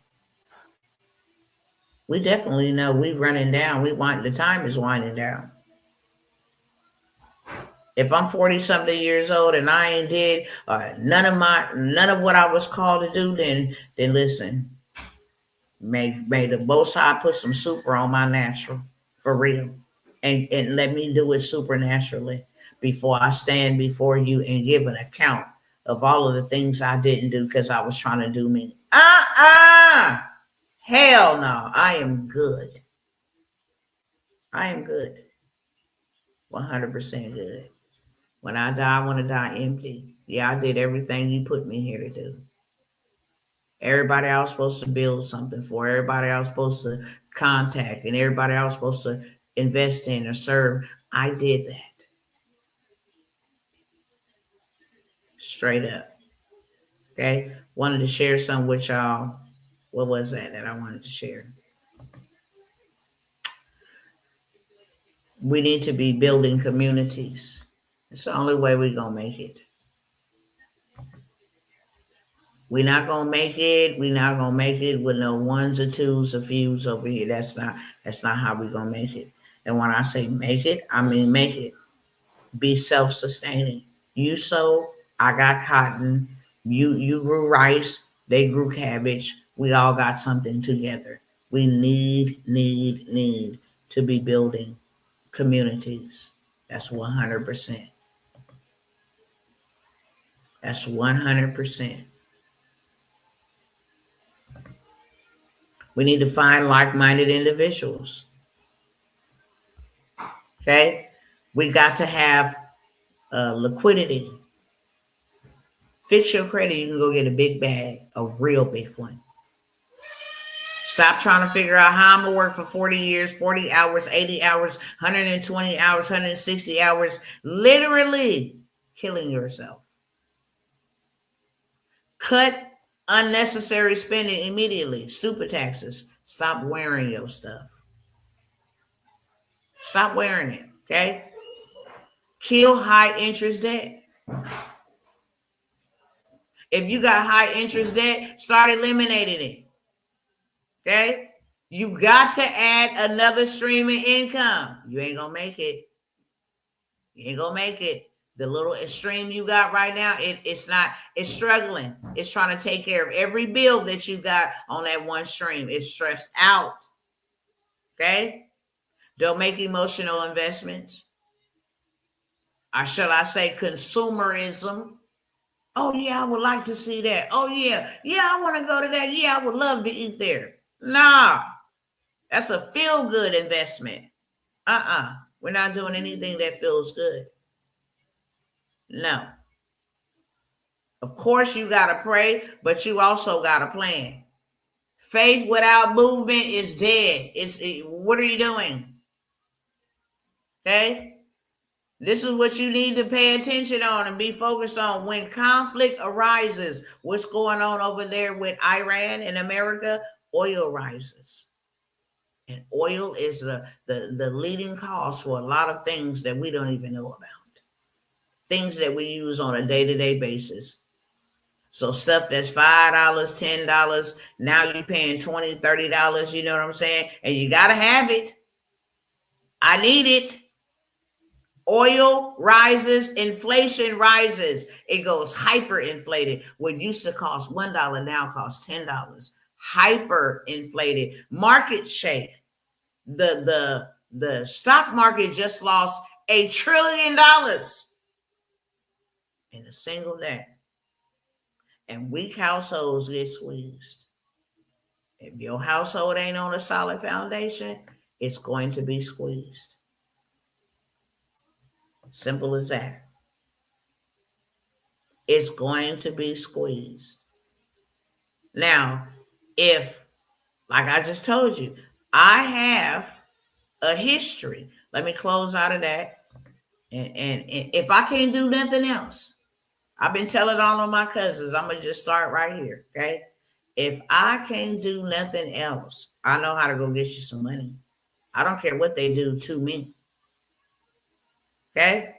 we definitely know we're running down. The time is winding down. If I'm 40 something years old and I ain't did none of what I was called to do, then listen, May the Most High put some super on my natural for real, and let me do it supernaturally before I stand before you and give an account of all of the things I didn't do because I was trying to do me. Hell no, I am good. I am good. 100% good. When I die, I want to die empty. Yeah, I did everything you put me here to do. Everybody I was supposed to build something for, everybody I was supposed to contact, and everybody I was supposed to invest in or serve, I did that. Straight up. Okay? Wanted to share something with y'all. What was that I wanted to share? We need to be building communities. It's the only way we're going to make it. We're not gonna make it. We're not gonna make it with no ones or twos or fews over here. That's not how we're gonna make it. And when I say make it, I mean make it. Be self-sustaining. You sow, I got cotton. You grew rice, they grew cabbage. We all got something together. We need to be building communities. That's 100%. That's 100%. We need to find like-minded individuals. Okay? We got to have liquidity. Fix your credit. You can go get a big bag, a real big one. Stop trying to figure out how I'm going to work for 40 years, 40 hours, 80 hours, 120 hours, 160 hours, literally killing yourself. Cut unnecessary spending immediately. Stupid taxes. Stop wearing your stuff. Stop wearing it, okay? Kill high interest debt. If you got high interest debt, start eliminating it. Okay? You got to add another stream of income. You ain't gonna make it. You ain't gonna make it. The little stream you got right now, it's struggling. It's trying to take care of every bill that you got on that one stream. It's stressed out. Okay? Don't make emotional investments. Or shall I say consumerism? Oh, yeah, I would like to see that. Oh, yeah. Yeah, I want to go to that. Yeah, I would love to eat there. Nah, that's a feel-good investment. We're not doing anything that feels good. No. Of course, you got to pray, but you also got to plan. Faith without movement is dead. What are you doing? Okay? This is what you need to pay attention on and be focused on. When conflict arises, what's going on over there with Iran and America? Oil rises. And oil is the leading cause for a lot of things that we don't even know about. Things that we use on a day-to-day basis. So stuff that's $5, $10, now you're paying $20, $30, you know what I'm saying? And you got to have it. I need it. Oil rises, inflation rises. It goes hyperinflated. What used to cost $1 now costs $10. Hyperinflated. Market shake. The stock market just lost $1 trillion in a single day. And weak households get squeezed. If your household ain't on a solid foundation, it's going to be squeezed. Simple as that. It's going to be squeezed. Now, if, like I just told you, I have a history. Let me close out of that. And if I can't do nothing else, I've been telling all of my cousins, I'm going to just start right here, okay? If I can't do nothing else, I know how to go get you some money. I don't care what they do to me. Okay?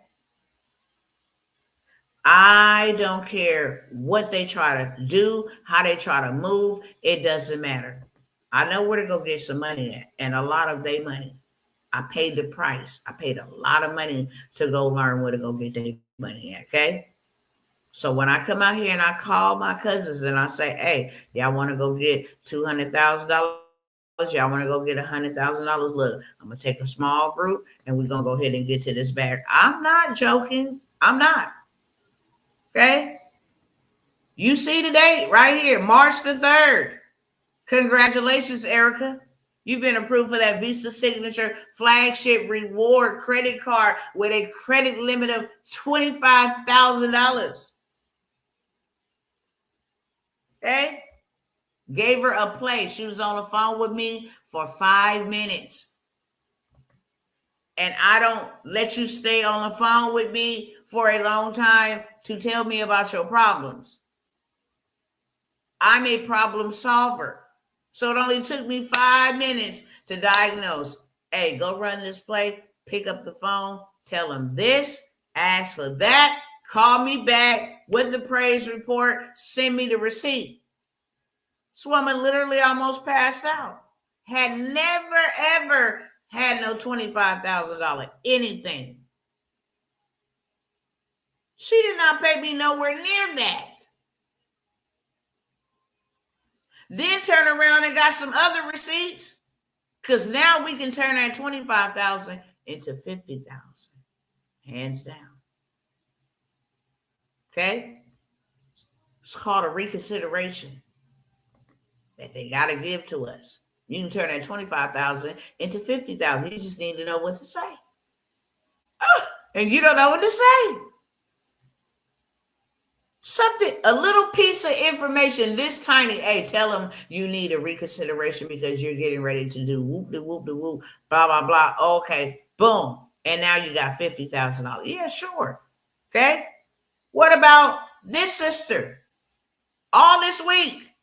I don't care what they try to do, how they try to move. It doesn't matter. I know where to go get some money at, and a lot of their money. I paid the price. I paid a lot of money to go learn where to go get their money at, okay? So when I come out here and I call my cousins and I say, hey, y'all want to go get $200,000? Y'all want to go get $100,000? Look, I'm going to take a small group and we're going to go ahead and get to this bag. I'm not joking. I'm not. Okay? You see the date right here, March the 3rd. Congratulations, Erica. You've been approved for that Visa Signature Flagship Reward credit card with a credit limit of $25,000. Okay? Gave her a play. She was on the phone with me for 5 minutes. And I don't let you stay on the phone with me for a long time to tell me about your problems. I'm a problem solver. So it only took me 5 minutes to diagnose. Hey, go run this play, pick up the phone, tell them this, ask for that, call me back with the praise report, send me the receipt. This woman literally almost passed out. Had never, ever had no $25,000 anything. She did not pay me nowhere near that. Then turn around and got some other receipts. Because now we can turn that $25,000 into $50,000. Hands down. Okay? It's called a reconsideration that they got to give to us. You can turn that $25,000 into $50,000. You just need to know what to say. And you don't know what to say. Something, a little piece of information this tiny. Hey, tell them you need a reconsideration because you're getting ready to do whoop-de-whoop-de-whoop, blah, blah, blah. Okay, boom. And now you got $50,000. Yeah, sure. Okay. What about this sister? All this week.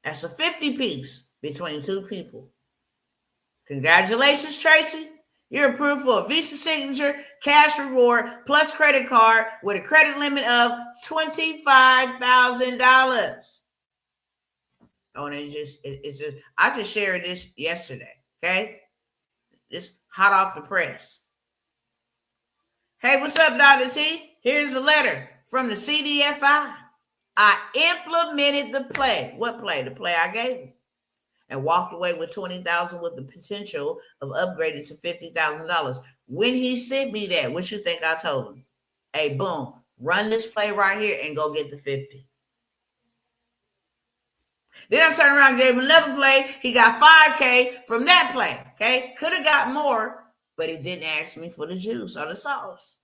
That's a 50 piece between two people. Congratulations, Tracy. You're approved for a Visa Signature cash reward plus credit card with a credit limit of $25,000. Oh, and it's just I just shared this yesterday. Okay, it's hot off the press. Hey, what's up, Dr. T? Here's a letter from the CDFI. I implemented the play. What play? The play I gave him. And walked away with $20,000 with the potential of upgrading to $50,000. When he sent me that, what you think I told him? Hey, boom, run this play right here and go get the 50. Then I turned around and gave him another play. He got $5K from that play. Okay, could have got more, but he didn't ask me for the juice or the sauce.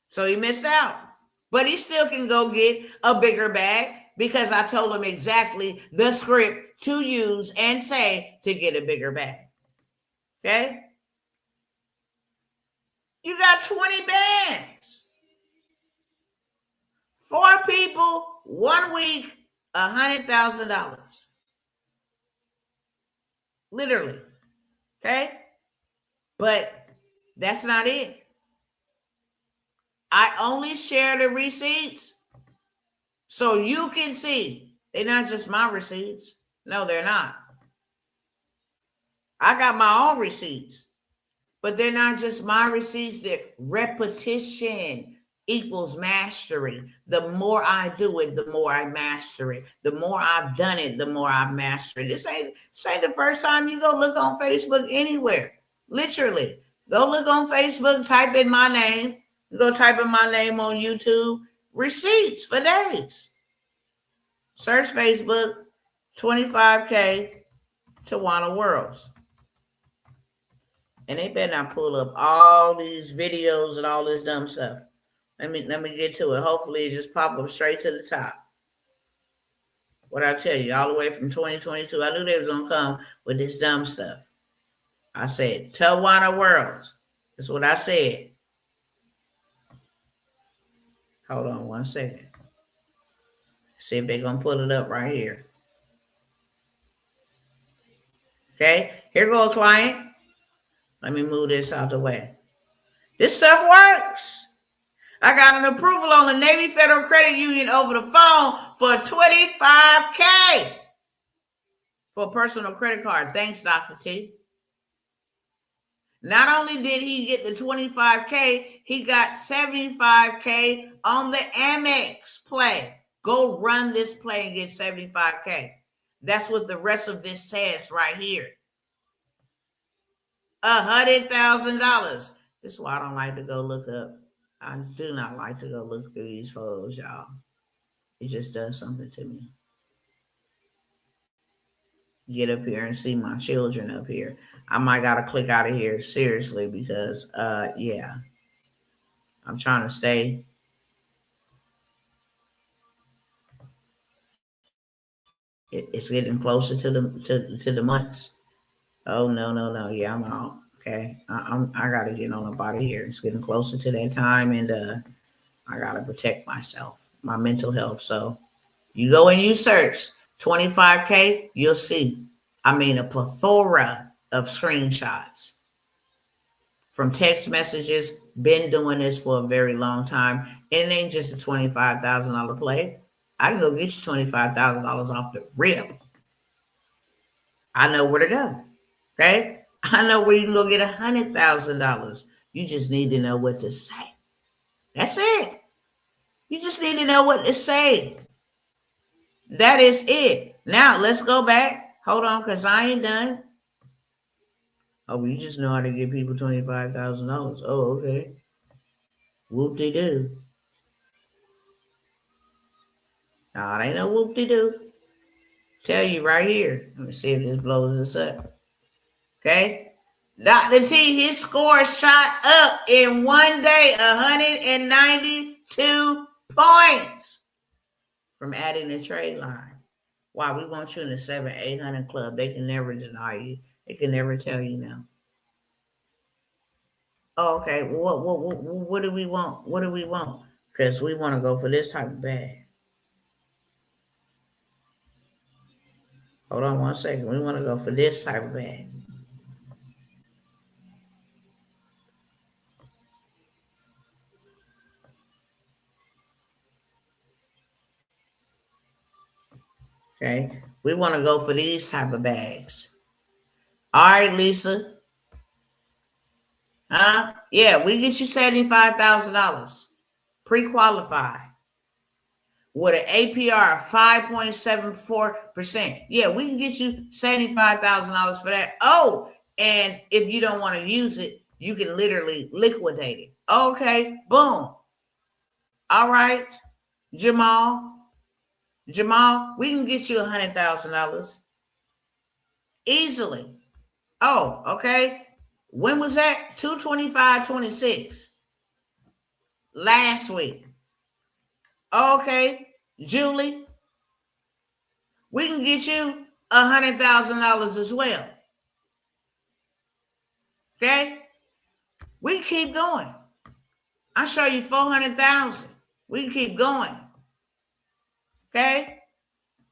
So he missed out. But he still can go get a bigger bag because I told him exactly the script to use and say to get a bigger bag. Okay? You got 20 bags. 4 people, 1 week, $100,000. Literally. Okay? But that's not it. I only share the receipts so you can see. They're not just my receipts. No, they're not. I got my own receipts, but they're not just my receipts. They're repetition equals mastery. The more I do it, the more I master it. The more I've done it, the more I've mastered it. This ain't the first time you go look on Facebook anywhere. Literally. Go look on Facebook, type in my name. Go type in my name on YouTube. Receipts for days. Search Facebook, 25K Tawana Worlds. And they better not pull up all these videos and all this dumb stuff. Let me get to it. Hopefully it just pop up straight to the top. What I tell you, all the way from 2022, I knew they was gonna come with this dumb stuff. I said, Tawana Worlds. That's what I said. Hold on 1 second. See if they're going to pull it up right here. Okay, here go a client. Let me move this out the way. This stuff works. I got an approval on the Navy Federal Credit Union over the phone for $25K for a personal credit card. Thanks, Dr. T. Not only did he get the 25K, he got 75K on the Amex play. Go run this play and get 75K. That's what the rest of this says right here. $100,000. This is why I don't like to go look up. I do not like to go look through these photos, y'all. It just does something to me. Get up here and see my children up here. I might gotta click out of here seriously because yeah. I'm trying to stay. It's getting closer to the months. Oh no. Yeah, I'm out. Okay. I gotta get on up out of here. It's getting closer to that time, and I gotta protect myself, my mental health. So you go and you search 25K, you'll see. I mean, a plethora of screenshots from text messages. Been doing this for a very long time. It ain't just a $25,000 play. I can go get you $25,000 off the rip. I know where to go. Okay? I know where you can go get $100,000. You just need to know what to say. That's it. You just need to know what to say. That is it. Now let's go back. Hold on, because I ain't done. Oh, you just know how to give people $25,000. Oh, okay. Whoop-de-doo. No, it ain't no whoop-de-doo. Tell you right here. Let me see if this blows us up. Okay? Dr. T, his score shot up in one day, 192 points from adding a trade line. Wow, we want you in the 700-800 club. They can never deny you. They can never tell you no. Oh, okay. What do we want? What do we want? Because we want to go for this type of bag. Hold on 1 second. We want to go for this type of bag. Okay. We want to go for these type of bags. All right, Lisa. Huh? Yeah, we get you $75,000 pre-qualified with an APR of 5.74%. Yeah, we can get you $75,000 for that. Oh, and if you don't want to use it, you can literally liquidate it. Okay, boom. All right, Jamal, we can get you $100,000 easily. Oh, okay. When was that? 2/25/26. Last week. Okay, Julie, we can get you $100,000 as well. Okay, we can keep going. I'll show you 400,000. We can keep going. Okay,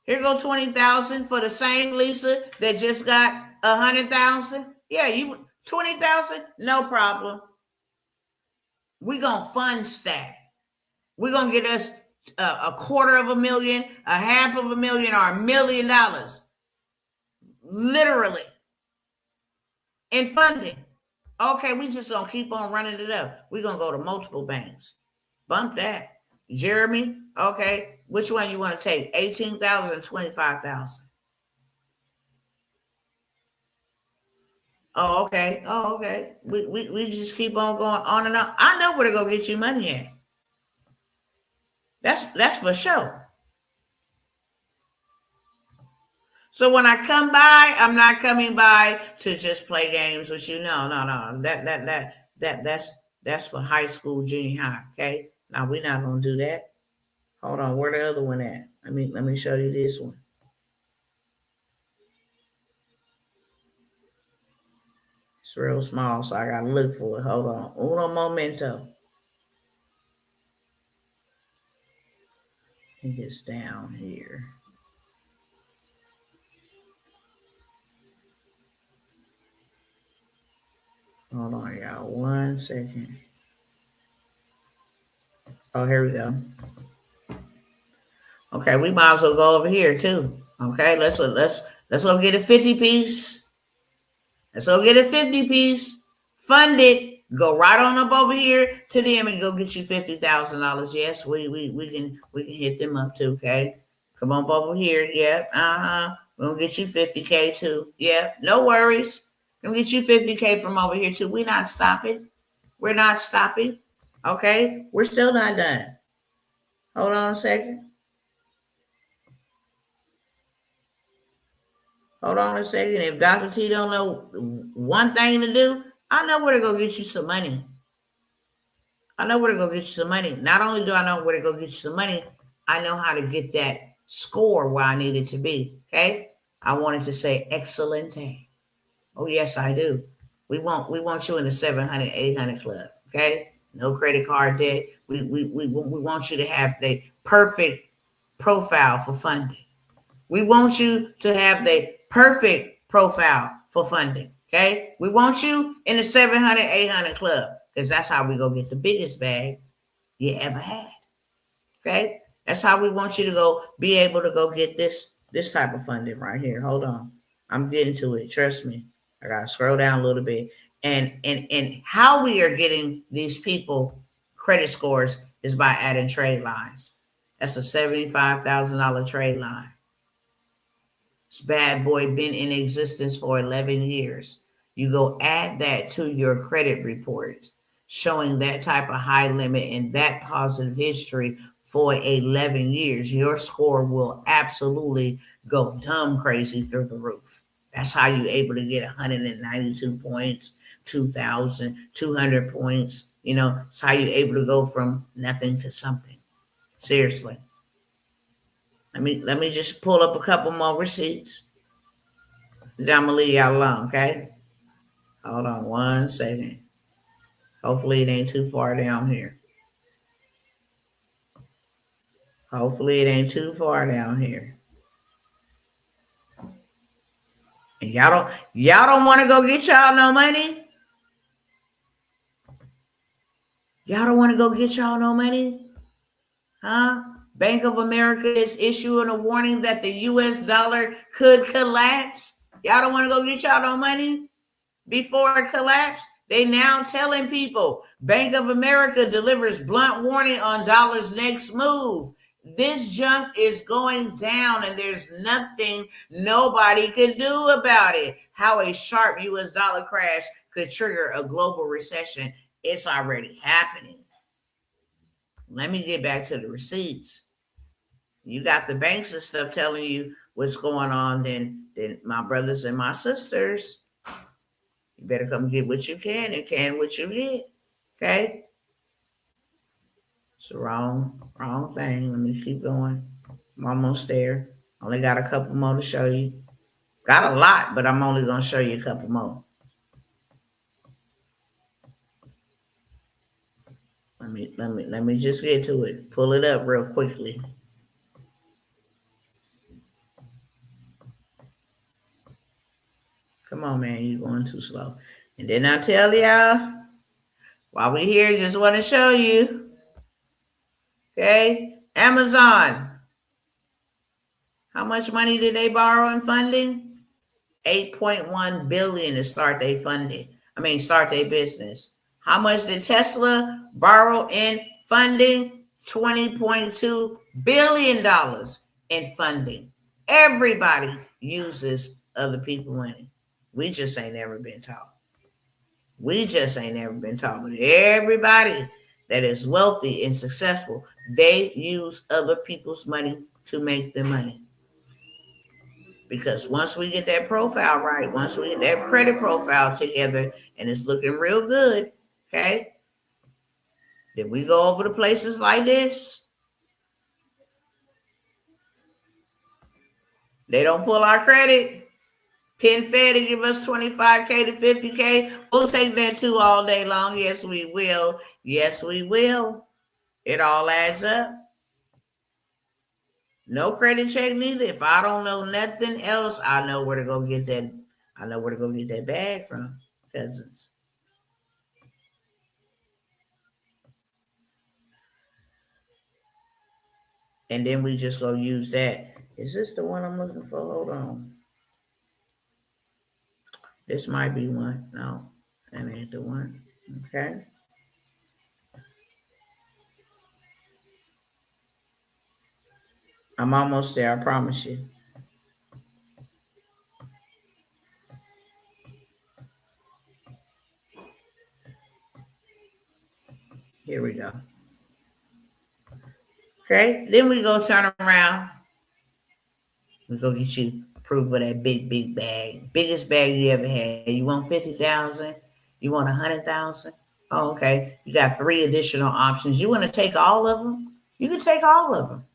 here go 20,000 for the same Lisa that just got 100,000. Yeah, you 20,000, no problem. We're gonna fund stack. We're gonna get us $250,000, $500,000, or $1 million, literally, in funding. Okay, we just gonna keep on running it up. We're gonna go to multiple banks. Bump that. Jeremy, okay, which one you want to take? 18,000 or 25,000? Oh, okay. Oh, okay. We just keep on going on and on. I know where to go get you money at. That's for sure. So when I come by, I'm not coming by to just play games with you. No. That's for high school, junior high. Okay. Now we're not gonna do that. Hold on, where the other one at? Let me show you this one. It's real small, so I gotta look for it. Hold on. Uno momento. I think it's down here. Hold on, y'all. 1 second. Oh, here we go. Okay, we might as well go over here too. Okay, let's go get a 50 piece. Let's go get a 50 piece Fund it. Go right on up over here to them and go get you $50,000. Yes, we can hit them up too. Okay, come on over here. Yep. We're gonna get you 50K too. Yep. No worries. Gonna get you 50K from over here too. We're not stopping. We're not stopping. Okay, we're still not done. Hold on a second. Hold on a second. If Dr. T don't know one thing to do, I know where to go get you some money. I know where to go get you some money. Not only do I know where to go get you some money, I know how to get that score where I need it to be. Okay. I wanted to say excelente. Oh, yes, I do. We want you in the 700, 800 club. Okay. No credit card debt. We want you to have the perfect profile for funding. We want you to have the perfect profile for funding. Okay. We want you in the 700, 800 club because that's how we go get the biggest bag you ever had. Okay. That's how we want you to go be able to go get this type of funding right here. Hold on. I'm getting to it. Trust me. I gotta scroll down a little bit. And how we are getting these people credit scores is by adding trade lines. That's a $75,000 trade line. This bad boy been in existence for 11 years. You go add that to your credit report, showing that type of high limit and that positive history for 11 years. Your score will absolutely go dumb crazy through the roof. That's how you're able to get 192 points, 2,200 points. It's how you're able to go from nothing to something. Seriously. Let me just pull up a couple more receipts. Then I'm gonna leave y'all alone, okay? Hold on one second. Hopefully it ain't too far down here. Hopefully it ain't too far down here. And y'all don't want to go get y'all no money? Y'all don't want to go get y'all no money? Huh? Bank of America is issuing a warning that the US dollar could collapse. Y'all don't want to go get y'all no money before it collapsed? They now telling people Bank of America delivers blunt warning on dollar's next move. This junk is going down and there's nothing nobody can do about it. How a sharp US dollar crash could trigger a global recession. It's already happening. Let me get back to the receipts. You got the banks and stuff telling you what's going on, then my brothers and my sisters, you better come get what you can and can what you get. Okay? It's the wrong thing. Let me keep going. I'm almost there. Only got a couple more to show you. Got a lot, but I'm only gonna show you a couple more. Let me just get to it. Pull it up real quickly. Come on, man, you're going too slow. And then I tell y'all, while we're here, just want to show you. Okay, Amazon. How much money did they borrow in funding? 8.1 billion to start their start their business. How much did Tesla borrow in funding? $20.2 billion in funding. Everybody uses other people's money. We just ain't never been taught. We just ain't never been taught. But everybody that is wealthy and successful, they use other people's money to make their money. Because once we get that profile right, once we get that credit profile together and it's looking real good, okay, then we go over to places like this. They don't pull our credit. PenFed to give us 25K to 50K. We'll take that too all day long. Yes, we will. Yes, we will. It all adds up. No credit check neither. If I don't know nothing else, I know where to go get that. I know where to go get that bag from, cousins. And then we just go use that. Is this the one I'm looking for? Hold on. This might be one. No, That ain't the one. Okay. I'm almost there, I promise you. Here we go. Okay. Then we go turn around. We go get you approved for that big bag. Biggest bag you ever had. You want 50,000? You want 100,000? Oh, okay. You got 3 additional options. You want to take all of them? You can take all of them.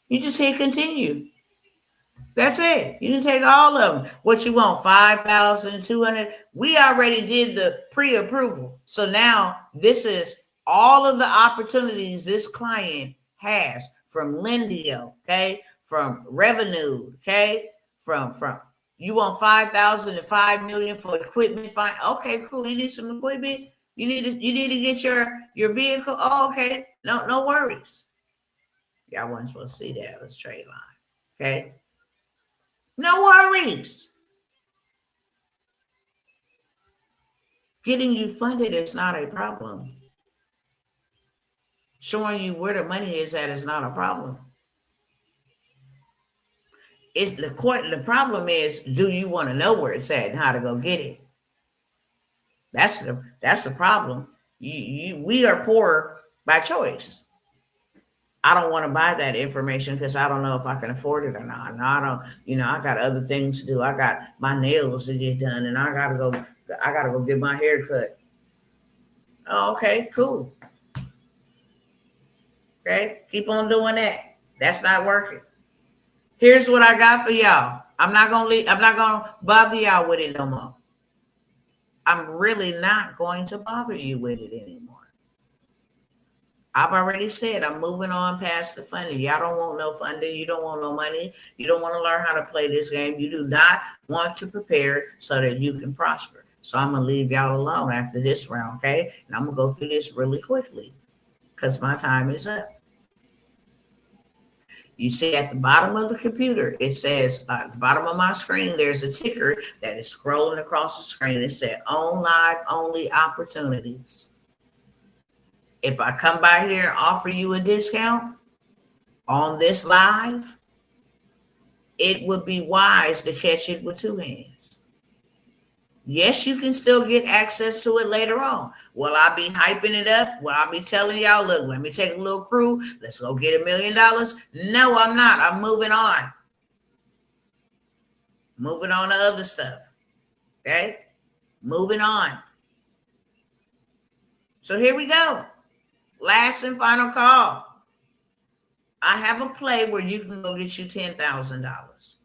You just hit continue. That's it. You can take all of them. What you want? 5,200. We already did the pre-approval. So now this is all of the opportunities this client has from Lendio, okay? From revenue, okay? From you want 5,000 to 5 million for equipment. Fine. Okay, cool. You need some equipment. You need to get your vehicle. Oh, okay. No worries. Y'all wasn't supposed to see that. It was trade line. Okay. No worries. Getting you funded is not a problem. Showing you where the money is at is not a problem. It's the problem is, do you want to know where it's at and how to go get it? That's the problem. We are poor by choice. I don't want to buy that information because I don't know if I can afford it or not. And I don't, I got other things to do. I got my nails to get done, and I gotta go get my hair cut. Oh, okay, cool. Okay, keep on doing that. That's not working. Here's what I got for y'all. I'm not gonna bother y'all with it no more. I'm really not going to bother you with it anymore. I've already said I'm moving on past the funding. Y'all don't want no funding. You don't want no money. You don't want to learn how to play this game. You do not want to prepare so that you can prosper. So I'm going to leave y'all alone after this round, okay? And I'm going to go through this really quickly because my time is up. You see at the bottom of the computer, it says, at the bottom of my screen, there's a ticker that is scrolling across the screen. It said, "On live only opportunities." If I come by here and offer you a discount on this live, it would be wise to catch it with 2 hands. Yes, you can still get access to it later on. Will I be hyping it up? Will I be telling y'all, look, let me take a little crew. Let's go get $1 million? No, I'm not. I'm moving on. Moving on to other stuff. Okay? Moving on. So here we go. Last and final call. I have a play where you can go get you $10,000.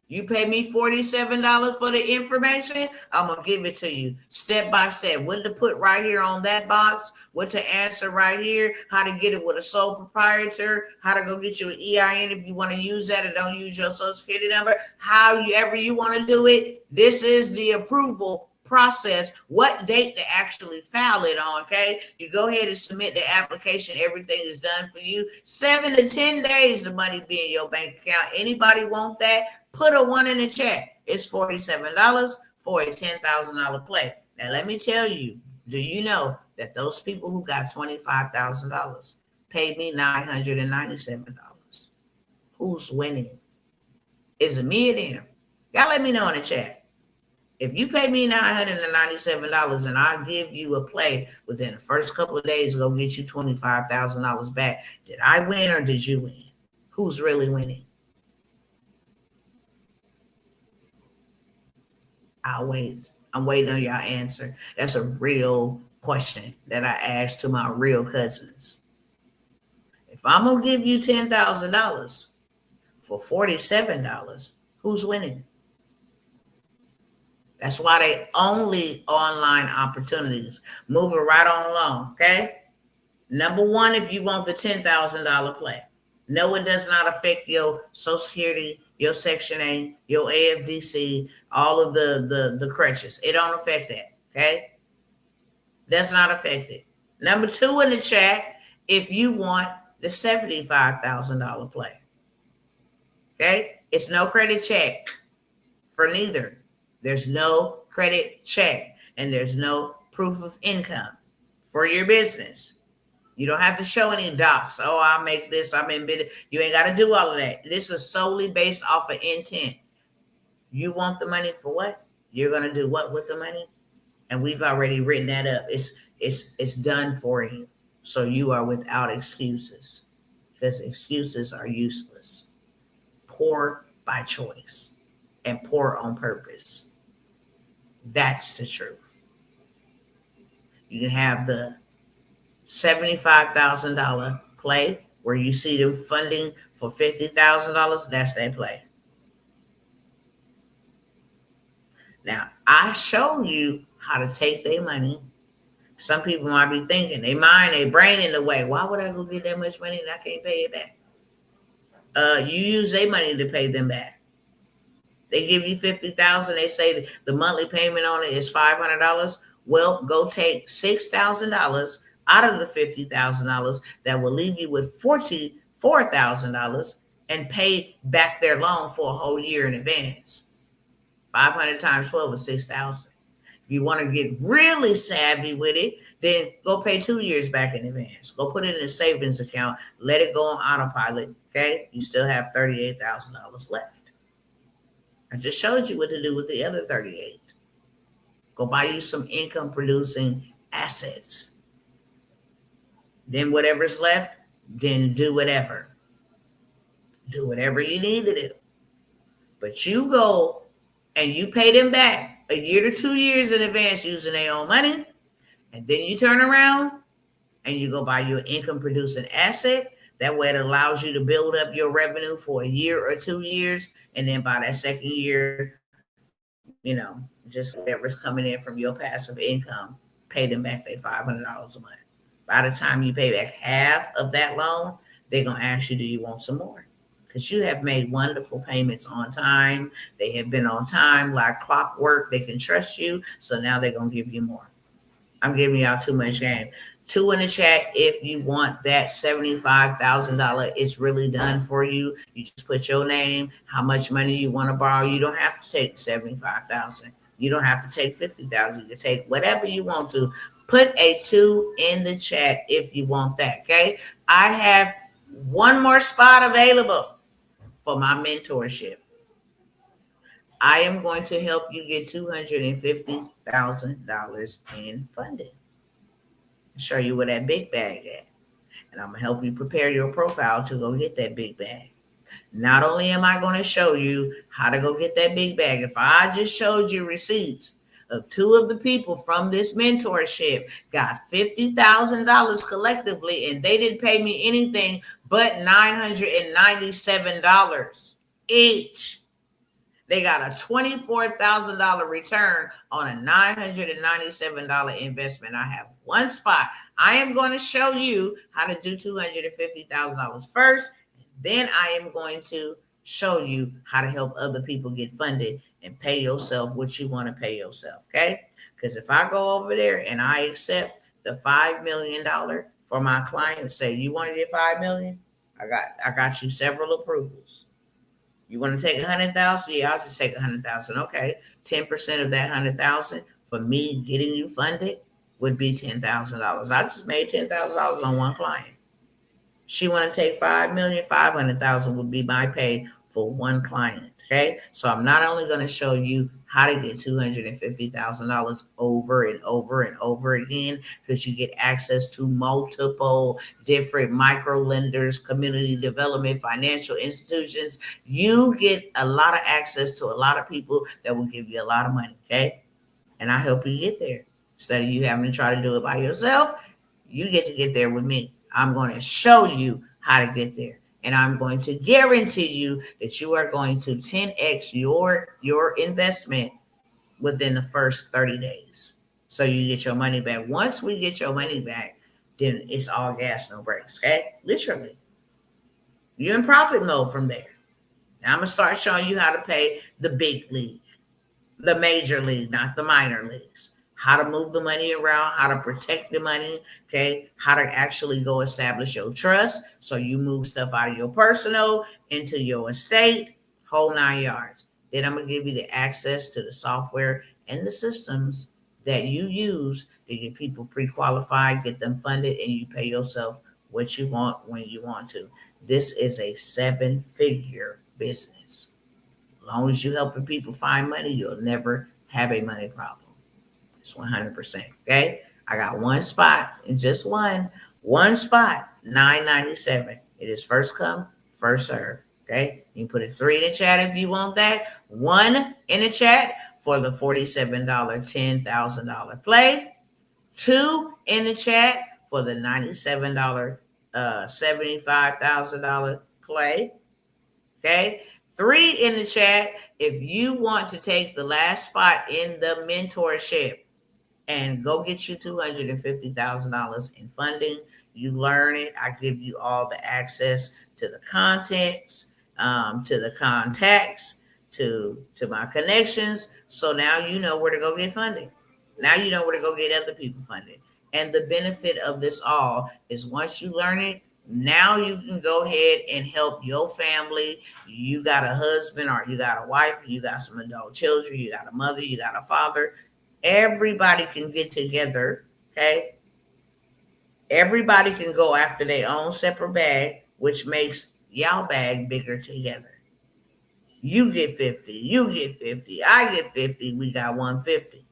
You pay me $47 for the information, I'm going to give it to you step by step. What to put right here on that box, what to answer right here, how to get it with a sole proprietor, how to go get you an EIN if you want to use that and don't use your social security number, however you want to do it. This is the approval process, what date to actually file it on, okay? You go ahead and submit the application. Everything is done for you. 7 to 10 days, the money be in your bank account. Anybody want that? Put a 1 in the chat. It's $47 for a $10,000 play. Now, let me tell you, do you know that those people who got $25,000 paid me $997? Who's winning? Is it me or them? Y'all let me know in the chat. If you pay me $997 and I give you a play within the first couple of days, go get you $25,000 back, did I win or did you win? Who's really winning? I'll wait. I'm waiting on y'all answer. That's a real question that I asked to my real cousins. If I'm going to give you $10,000 for $47, who's winning? That's why they only online opportunities. Moving right on along, okay? Number 1, if you want the $10,000 play. No, it does not affect your Social Security, your Section 8, your AFDC, all of the crutches. It don't affect that, okay? Does not affect it. Number 2 in the chat, if you want the $75,000 play, okay? It's no credit check for neither. There's no credit check. and there's no proof of income for your business. You don't have to show any docs. Oh, I make this, I'm in bid. You ain't got to do all of that. This is solely based off of intent. You want the money for what? You're going to do what with the money? And we've already written that up. It's done for you. So you are without excuses, because excuses are useless. Poor by choice and poor on purpose. That's the truth. You can have the $75,000 play where you see them funding for $50,000. That's their play. Now, I show you how to take their money. Some people might be thinking, they mind, they brain in the way. Why would I go get that much money and I can't pay it back? You use their money to pay them back. They give you $50,000. They say the monthly payment on it is $500. Well, go take $6,000 out of the $50,000. That will leave you with $44,000 and pay back their loan for a whole year in advance. 500 times 12 is 6,000. If you want to get really savvy with it, then go pay 2 years back in advance. Go put it in a savings account. Let it go on autopilot. Okay, you still have $38,000 left. I just showed you what to do with the other 38. Go buy you some income producing assets. Then whatever's left, then do whatever. Do whatever you need to do. But you go and you pay them back a year to 2 years in advance using their own money. And then you turn around and you go buy your income producing asset. That way it allows you to build up your revenue for a year or 2 years. And then by that second year, just whatever's coming in from your passive income, pay them back their $500 a month. By the time you pay back half of that loan, they're going to ask you, do you want some more? Because you have made wonderful payments on time. They have been on time like clockwork. They can trust you. So now they're going to give you more. I'm giving y'all too much game. 2 in the chat if you want that $75,000. It's really done for you. You just put your name, how much money you want to borrow. You don't have to take $75,000. You don't have to take $50,000. You can take whatever you want to. Put a 2 in the chat if you want that. Okay. I have one more spot available for my mentorship. I am going to help you get $250,000 in funding. Show you where that big bag at. And I'm going to help you prepare your profile to go get that big bag. Not only am I going to show you how to go get that big bag, if I just showed you receipts of 2 of the people from this mentorship got $50,000 collectively, and they didn't pay me anything but $997 each. They got a $24,000 return on a $997 investment. I have one spot. I am going to show you how to do $250,000 first. Then I am going to show you how to help other people get funded and pay yourself what you want to pay yourself. Okay? Because if I go over there and I accept the $5 million for my client and say, you want to get $5 million? I got you several approvals. You want to take 100,000? Yeah, I'll just take 100,000. Okay. 10% of that 100,000 for me getting you funded would be $10,000. I just made $10,000 on one client. She want to take 5 million, 500,000 would be my pay for one client. Okay. So I'm not only going to show you how to get $250,000 over and over and over again, because you get access to multiple different micro lenders, community development, financial institutions. You get a lot of access to a lot of people that will give you a lot of money. Okay. And I help you get there. Instead of you having to try to do it by yourself, you get to get there with me. I'm going to show you how to get there. And I'm going to guarantee you that you are going to 10x your investment within the first 30 days. So you get your money back. Once we get your money back, then it's all gas, no brakes. Okay? Literally. You're in profit mode from there. Now I'm going to start showing you how to pay the big league, the major league, not the minor leagues. How to move the money around, how to protect the money, okay? How to actually go establish your trust so you move stuff out of your personal into your estate, whole 9 yards. Then I'm going to give you the access to the software and the systems that you use to get people pre-qualified, get them funded, and you pay yourself what you want when you want to. This is a 7-figure business. As long as you're helping people find money, you'll never have a money problem. It's 100%. Okay. I got one spot and just one spot, $9.97. It is first come, first serve. Okay. You can put a 3 in the chat if you want that. 1 in the chat for the $47 $10,000 play. 2 in the chat for the $97 $75,000 play. Okay. 3 in the chat if you want to take the last spot in the mentorship and go get you $250,000 in funding. You learn it. I give you all the access to the contents, to the contacts, to my connections. So now you know where to go get funding. Now you know where to go get other people funded. And the benefit of this all is once you learn it, now you can go ahead and help your family. You got a husband or you got a wife, you got some adult children, you got a mother, you got a father. Everybody can get together, okay? Everybody can go after their own separate bag, which makes y'all bag bigger together. You get 50, you get 50, I get 50, we got 150.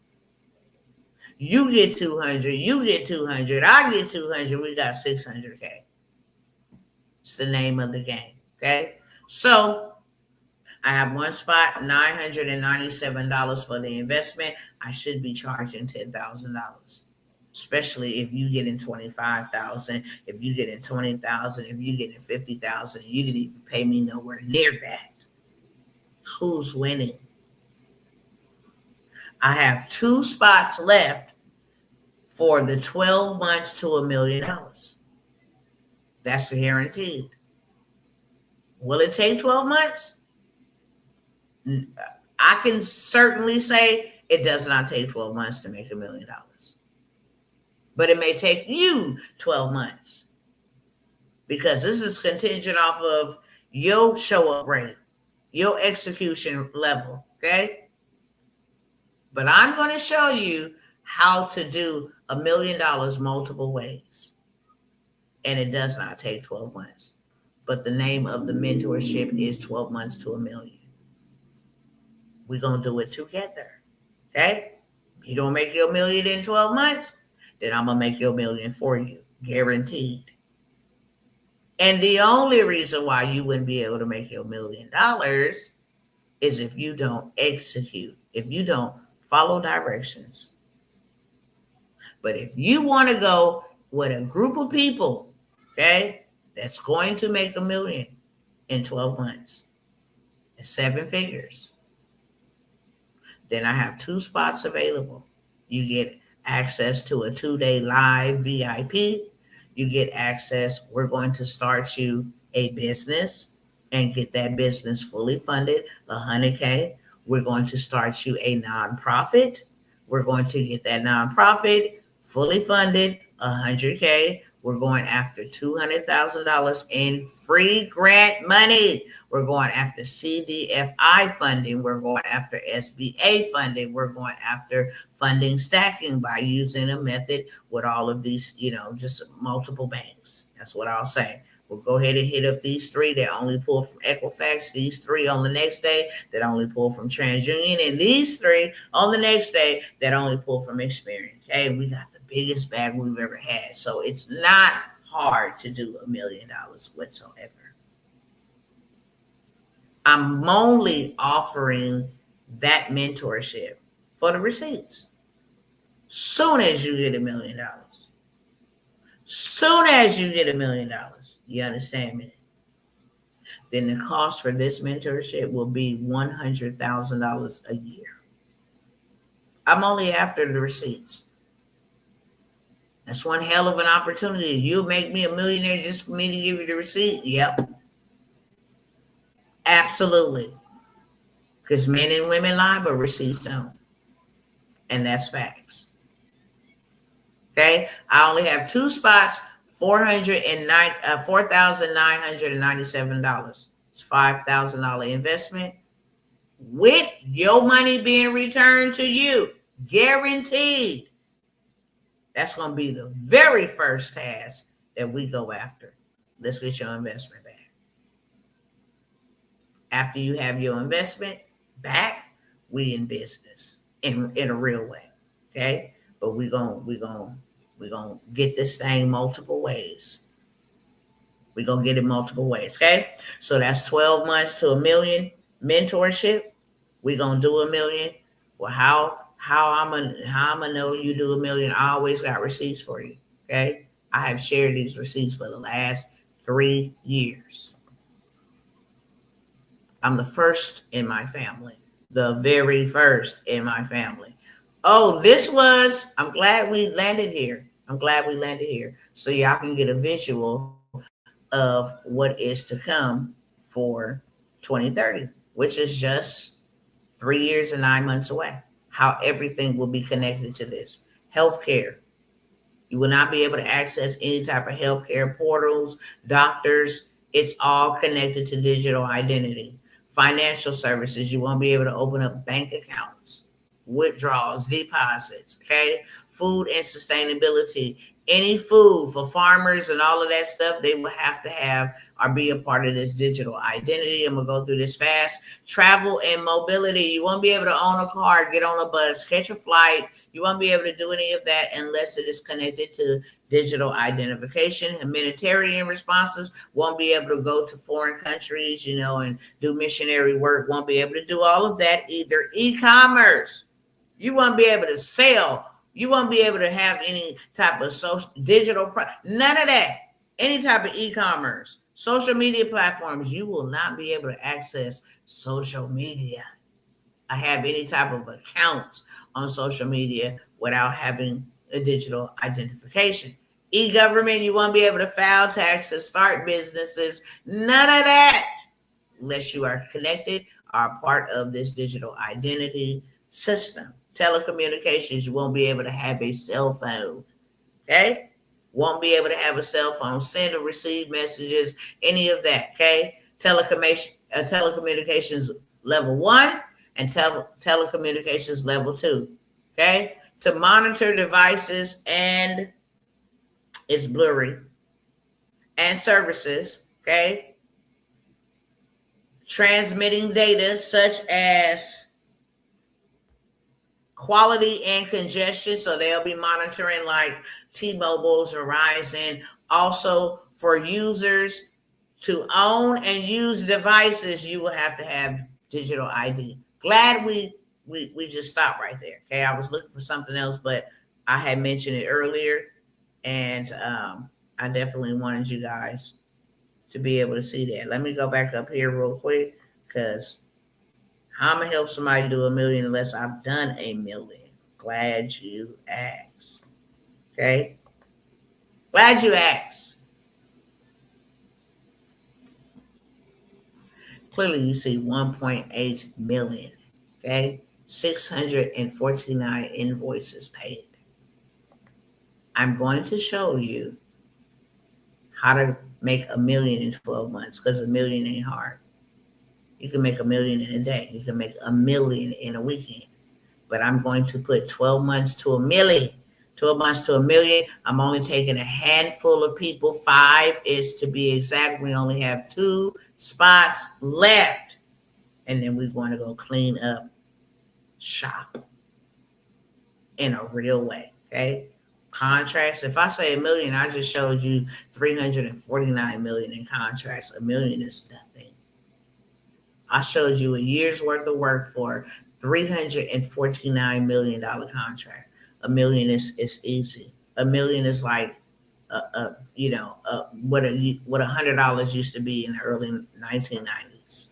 You get 200, you get 200, I get 200, we got 600K. It's the name of the game, okay? So I have one spot, $997 for the investment. I should be charging $10,000, especially if you get in 25,000, if you get in 20,000, if you get in 50,000, you didn't even pay me nowhere near that. Who's winning? I have 2 spots left for the 12 months to $1 million. That's guaranteed. Will it take 12 months? I can certainly say it does not take 12 months to make $1 million. But it may take you 12 months because this is contingent off of your show up rate, your execution level, okay? But I'm going to show you how to do $1 million multiple ways. And it does not take 12 months. But the name of the mentorship is 12 months to $1 million. We're going to do it together. Okay? You don't make your $1 million in 12 months, then I'm going to make your $1 million for you. Guaranteed. And the only reason why you wouldn't be able to make your $1 million is if you don't execute, if you don't follow directions. But if you want to go with a group of people, okay, that's going to make $1 million in 12 months, it's 7 figures. Then I have 2 spots available. You get access to a 2-day live VIP. You get access. We're going to start you a business and get that business fully funded, $100K. We're going to start you a nonprofit. We're going to get that nonprofit fully funded, $100K. We're going after $200,000 in free grant money. We're going after CDFI funding. We're going after SBA funding. We're going after funding stacking by using a method with all of these, just multiple banks. That's what I'll say. We'll go ahead and hit up these 3 that only pull from Equifax, these 3 on the next day that only pull from TransUnion, and these 3 on the next day that only pull from Experian. Okay, we got the biggest bag we've ever had. So it's not hard to do $1 million whatsoever. I'm only offering that mentorship for the receipts. Soon as you get $1 million. Soon as you get $1 million, you understand me? Then the cost for this mentorship will be $100,000 a year. I'm only after the receipts. That's one hell of an opportunity. You'll make me a millionaire just for me to give you the receipt? Yep. Absolutely. Because men and women lie, but receipts don't. And that's facts. Okay? I only have 2 spots, $4,997. It's $5,000 investment with your money being returned to you. Guaranteed. That's going to be the very first task that we go after. Let's get your investment back. After you have your investment back, we in business in a real way. Okay? But we're gonna get this thing multiple ways. We're gonna get it multiple ways. Okay? So that's 12 months to $1 million mentorship. We're gonna do $1 million. Well, how I'm gonna know you do $1 million? I always got receipts for you. Okay? I have shared these receipts for the last 3 years. I'm the first in my family, the very first in my family. Oh, I'm glad we landed here. So y'all can get a visual of what is to come for 2030, which is just 3 years and 9 months away. How everything will be connected to this. Healthcare. You will not be able to access any type of healthcare portals, doctors. It's all connected to digital identity. Financial services, you won't be able to open up bank accounts, withdrawals, deposits, okay? Food and sustainability. Any food for farmers and all of that stuff, they will have to have or be a part of this digital identity. I'm going to go through this fast. Travel and mobility. You won't be able to own a car, get on a bus, catch a flight. You won't be able to do any of that unless it is connected to digital identification. Humanitarian responses, won't be able to go to foreign countries, and do missionary work. Won't be able to do all of that either. E-commerce, you won't be able to sell. You won't be able to have any type of digital, none of that. Any type of e-commerce, social media platforms, you will not be able to access social media. I have any type of accounts on social media without having a digital identification. E-government, you won't be able to file taxes, start businesses, none of that, unless you are connected or part of this digital identity system. Telecommunications, you won't be able to have a cell phone, okay? Won't be able to have a cell phone, send or receive messages, any of that, okay? Telecommunications level 1 and telecommunications level 2, okay? To monitor devices, and it's blurry, and services, okay? Transmitting data such as quality and congestion, so they'll be monitoring like T-Mobile's, Verizon. Also, for users to own and use devices, you will have to have digital ID. Glad we just stopped right there. Okay, I was looking for something else, but I had mentioned it earlier, and I definitely wanted you guys to be able to see that. Let me go back up here real quick, because how am I gonna help somebody do $1 million unless I've done $1 million? Glad you asked. Okay? Glad you asked. Clearly you see 1.8 million. Okay? 649 invoices paid. I'm going to show you how to make $1 million in 12 months, because $1 million ain't hard. You can make $1 million in a day. You can make $1 million in a weekend. But I'm going to put 12 months to $1 million. 12 months to $1 million. I'm only taking a handful of people. 5 is to be exact. We only have 2 spots left. And then we're going to go clean up shop in a real way. Okay? Contracts. If I say $1 million, I just showed you 349 million in contracts. $1 million is nothing. I showed you a year's worth of work for $349 million contract. $1 million is easy. $1 million is like, what $100 used to be in the early 1990s.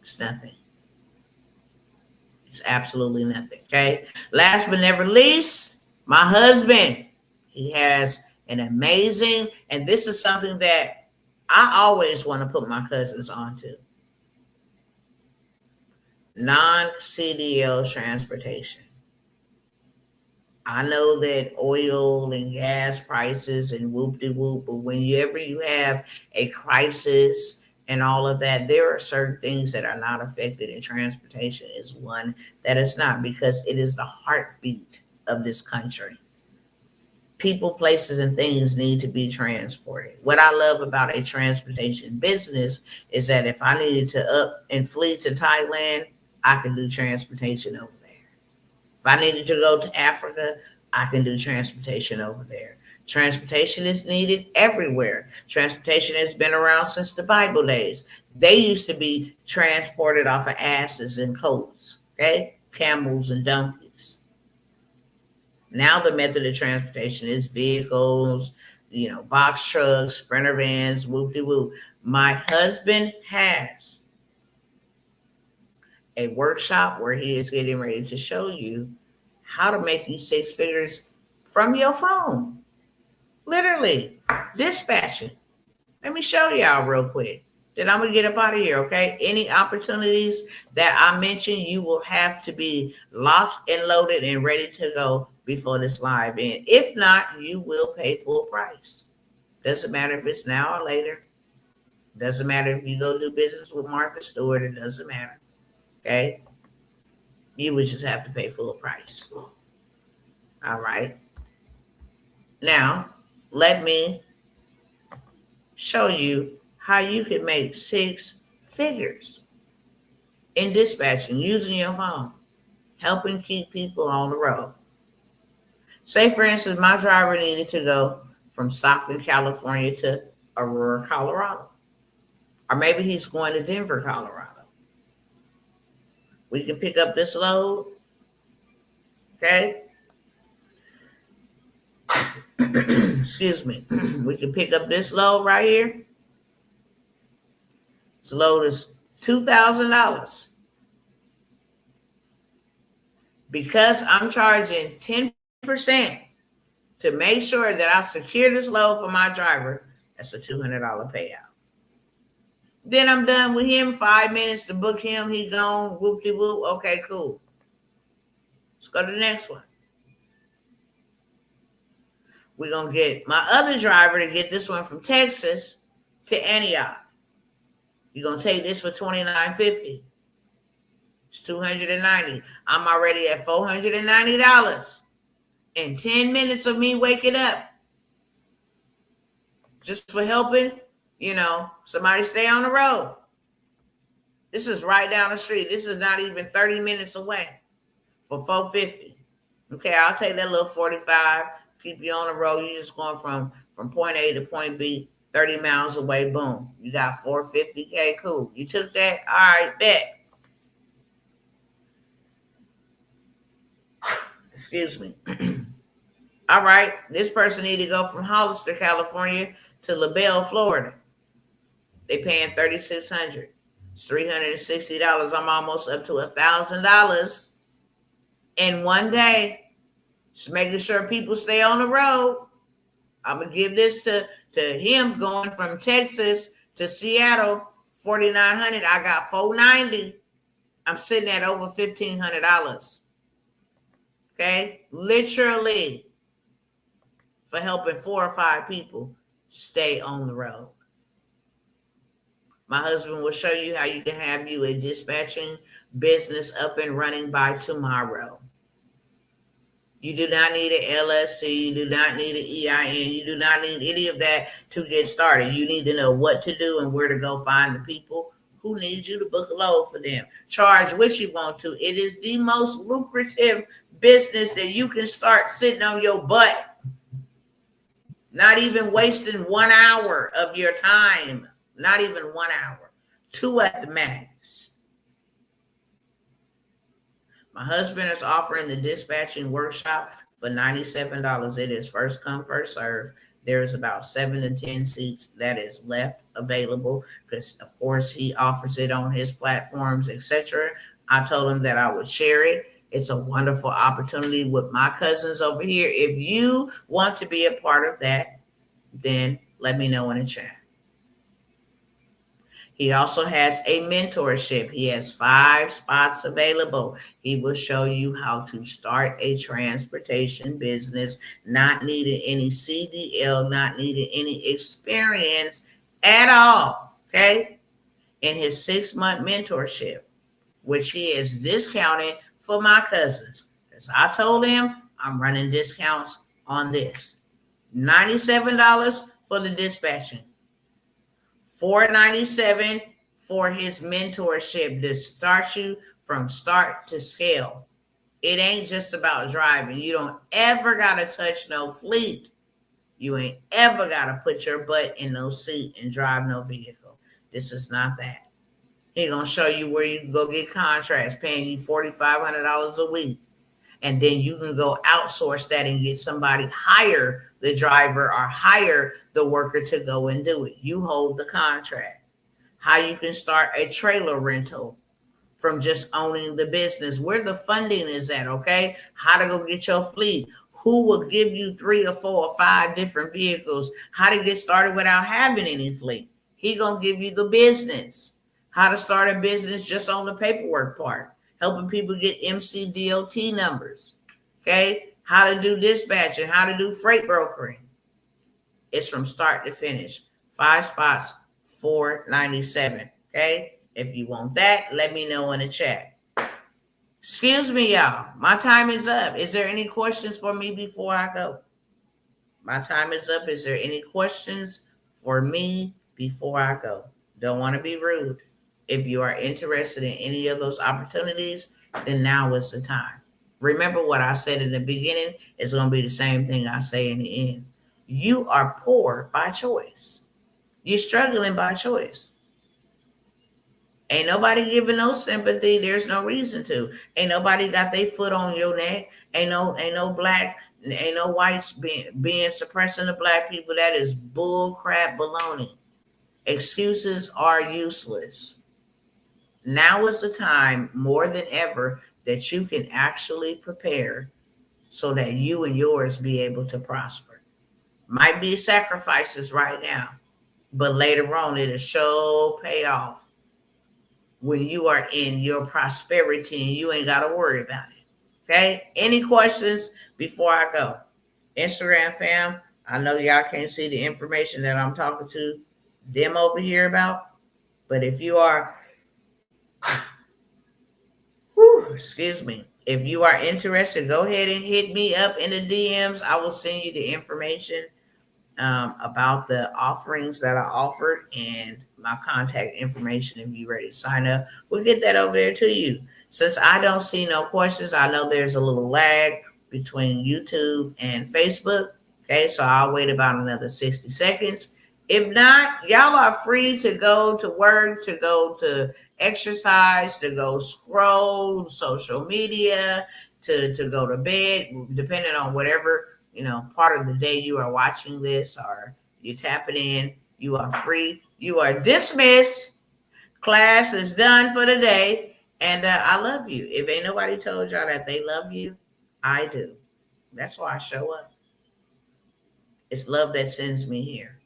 It's nothing. It's absolutely nothing. Okay. Last but never least, my husband. He has an amazing, and this is something that I always want to put my cousins onto. Non-CDL transportation. I know that oil and gas prices and whoop-de-whoop, but whenever you have a crisis and all of that. There are certain things that are not affected, and transportation is one that is not, because it is the heartbeat of this country. People, places, and things need to be transported. What I love about a transportation business is that if I needed to up and flee to Thailand, I can do transportation over there. If I needed to go to Africa, I can do transportation over there. Transportation is needed everywhere. Transportation has been around since the Bible days. They used to be transported off of asses and colts, okay? Camels and donkeys. Now the method of transportation is vehicles, box trucks, sprinter vans, whoop-de-whoop. My husband has a workshop where he is getting ready to show you how to make you six figures from your phone. Literally, dispatching. Let me show y'all real quick. Then I'm going to get up out of here, okay? Any opportunities that I mentioned, you will have to be locked and loaded and ready to go before this live end. If not, you will pay full price. Doesn't matter if it's now or later. Doesn't matter if you go do business with Martha Stewart. It doesn't matter, okay? You would just have to pay full price. All right. Now, let me show you how you can make six figures in dispatching using your phone, helping keep people on the road. Say, for instance, my driver needed to go from Stockton, California to Aurora, Colorado. Or maybe he's going to Denver, Colorado. We can pick up this load, okay? Excuse me. We can pick up this load right here. This load is $2,000. Because I'm charging 10% to make sure that I secure this load for my driver, that's a $200 payout. Then I'm done with him. 5 minutes to book him. He gone. Whoop-de-whoop. Okay, cool. Let's go to the next one. We're going to get my other driver to get this one from Texas to Antioch. You're going to take this for $29.50. It's $290. I'm already at $490 in 10 minutes of me waking up. Just for helping, somebody stay on the road. This is right down the street. This is not even 30 minutes away for $450. Okay, I'll take that little 45, keep you on the road. You're just going from point A to point B, 30 miles away. Boom. You got $450K. Cool. You took that? All right, bet. Excuse me. All right. This person need to go from Hollister, California to LaBelle, Florida. They paying $3,600. It's $360. I'm almost up to $1,000 in one day. Just making sure people stay on the road. I'm going to give this to him going from Texas to Seattle, $4,900. I got $490. I'm sitting at over $1,500. Okay? Literally for helping 4 or 5 people stay on the road. My husband will show you how you can have you a dispatching business up and running by tomorrow. You do not need an LLC. You do not need an EIN. You do not need any of that to get started. You need to know what to do and where to go find the people who need you to book a load for them. Charge what you want to. It is the most lucrative business that you can start sitting on your butt. Not even wasting 1 hour of your time. Not even 1 hour. 2 at the max. My husband is offering the dispatching workshop for $97. It is first come, first serve. There's about 7 to 10 seats that is left available because, of course, he offers it on his platforms, etc. I told him that I would share it. It's a wonderful opportunity with my cousins over here. If you want to be a part of that, then let me know in the chat. He also has a mentorship. He has 5 spots available. He will show you how to start a transportation business, not needing any CDL, not needing any experience at all. Okay? in his 6-month mentorship, which he is discounted for my cousins. Because I told him I'm running discounts on this. $97 for the dispatching, $497 for his mentorship to start you from start to scale. It ain't just about driving. You don't ever gotta touch no fleet. You ain't ever gotta put your butt in no seat and drive no vehicle. This is not that. He gonna show you where you can go get contracts paying you $4,500 a week. And then you can go outsource that and get somebody, hire the driver or hire the worker to go and do it. You hold the contract. How you can start a trailer rental from just owning the business, where the funding is at, okay? How to go get your fleet. Who will give you 3 or 4 or 5 different vehicles? How to get started without having any fleet. He gonna give you the business. How to start a business just on the paperwork part. Helping people get MCDOT numbers, okay? How to do dispatching, how to do freight brokering. It's from start to finish. 5 spots, $497, okay? If you want that, let me know in the chat. Excuse me, y'all. My time is up. Is there any questions for me before I go? My time is up. Is there any questions for me before I go? Don't want to be rude. If you are interested in any of those opportunities, then now is the time. Remember what I said in the beginning. It's going to be the same thing I say in the end. You are poor by choice. You're struggling by choice. Ain't nobody giving no sympathy. There's no reason to. Ain't nobody got their foot on your neck. Ain't no black, ain't no whites being suppressing the black people. That is bull crap baloney. Excuses are useless. Now is the time more than ever that you can actually prepare so that you and yours be able to prosper. Might be sacrifices right now, but later on it'll sure pay off when you are in your prosperity and you ain't got to worry about it. Okay? Any questions before I go? Instagram fam, I know y'all can't see the information that I'm talking to them over here about, but if you are excuse me. If you are interested, go ahead and hit me up in the DMs. I will send you the information about the offerings that I offered and my contact information. If you're ready to sign up, we'll get that over there to you. Since I don't see no questions, I know there's a little lag between YouTube and Facebook. Okay, so I'll wait about another 60 seconds. If not, y'all are free to go to work, to go to exercise, to go scroll social media, to go to bed, depending on whatever part of the day you are watching this or you're tapping in. You are free. You are dismissed. Class is done for the day. And I love you. If ain't nobody told y'all that they love you, I do. That's why I show up. It's love that sends me here.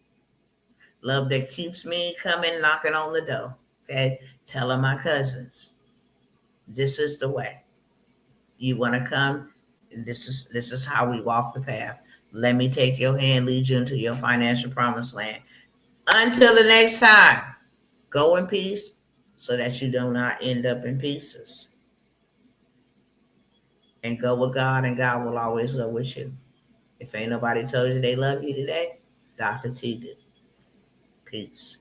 Love that keeps me coming, knocking on the door. Okay? Telling my cousins, this is the way. You want to come? This is how we walk the path. Let me take your hand, lead you into your financial promised land. Until the next time, go in peace so that you do not end up in pieces. And go with God, and God will always go with you. If ain't nobody told you they love you today, Dr. T did. Peace.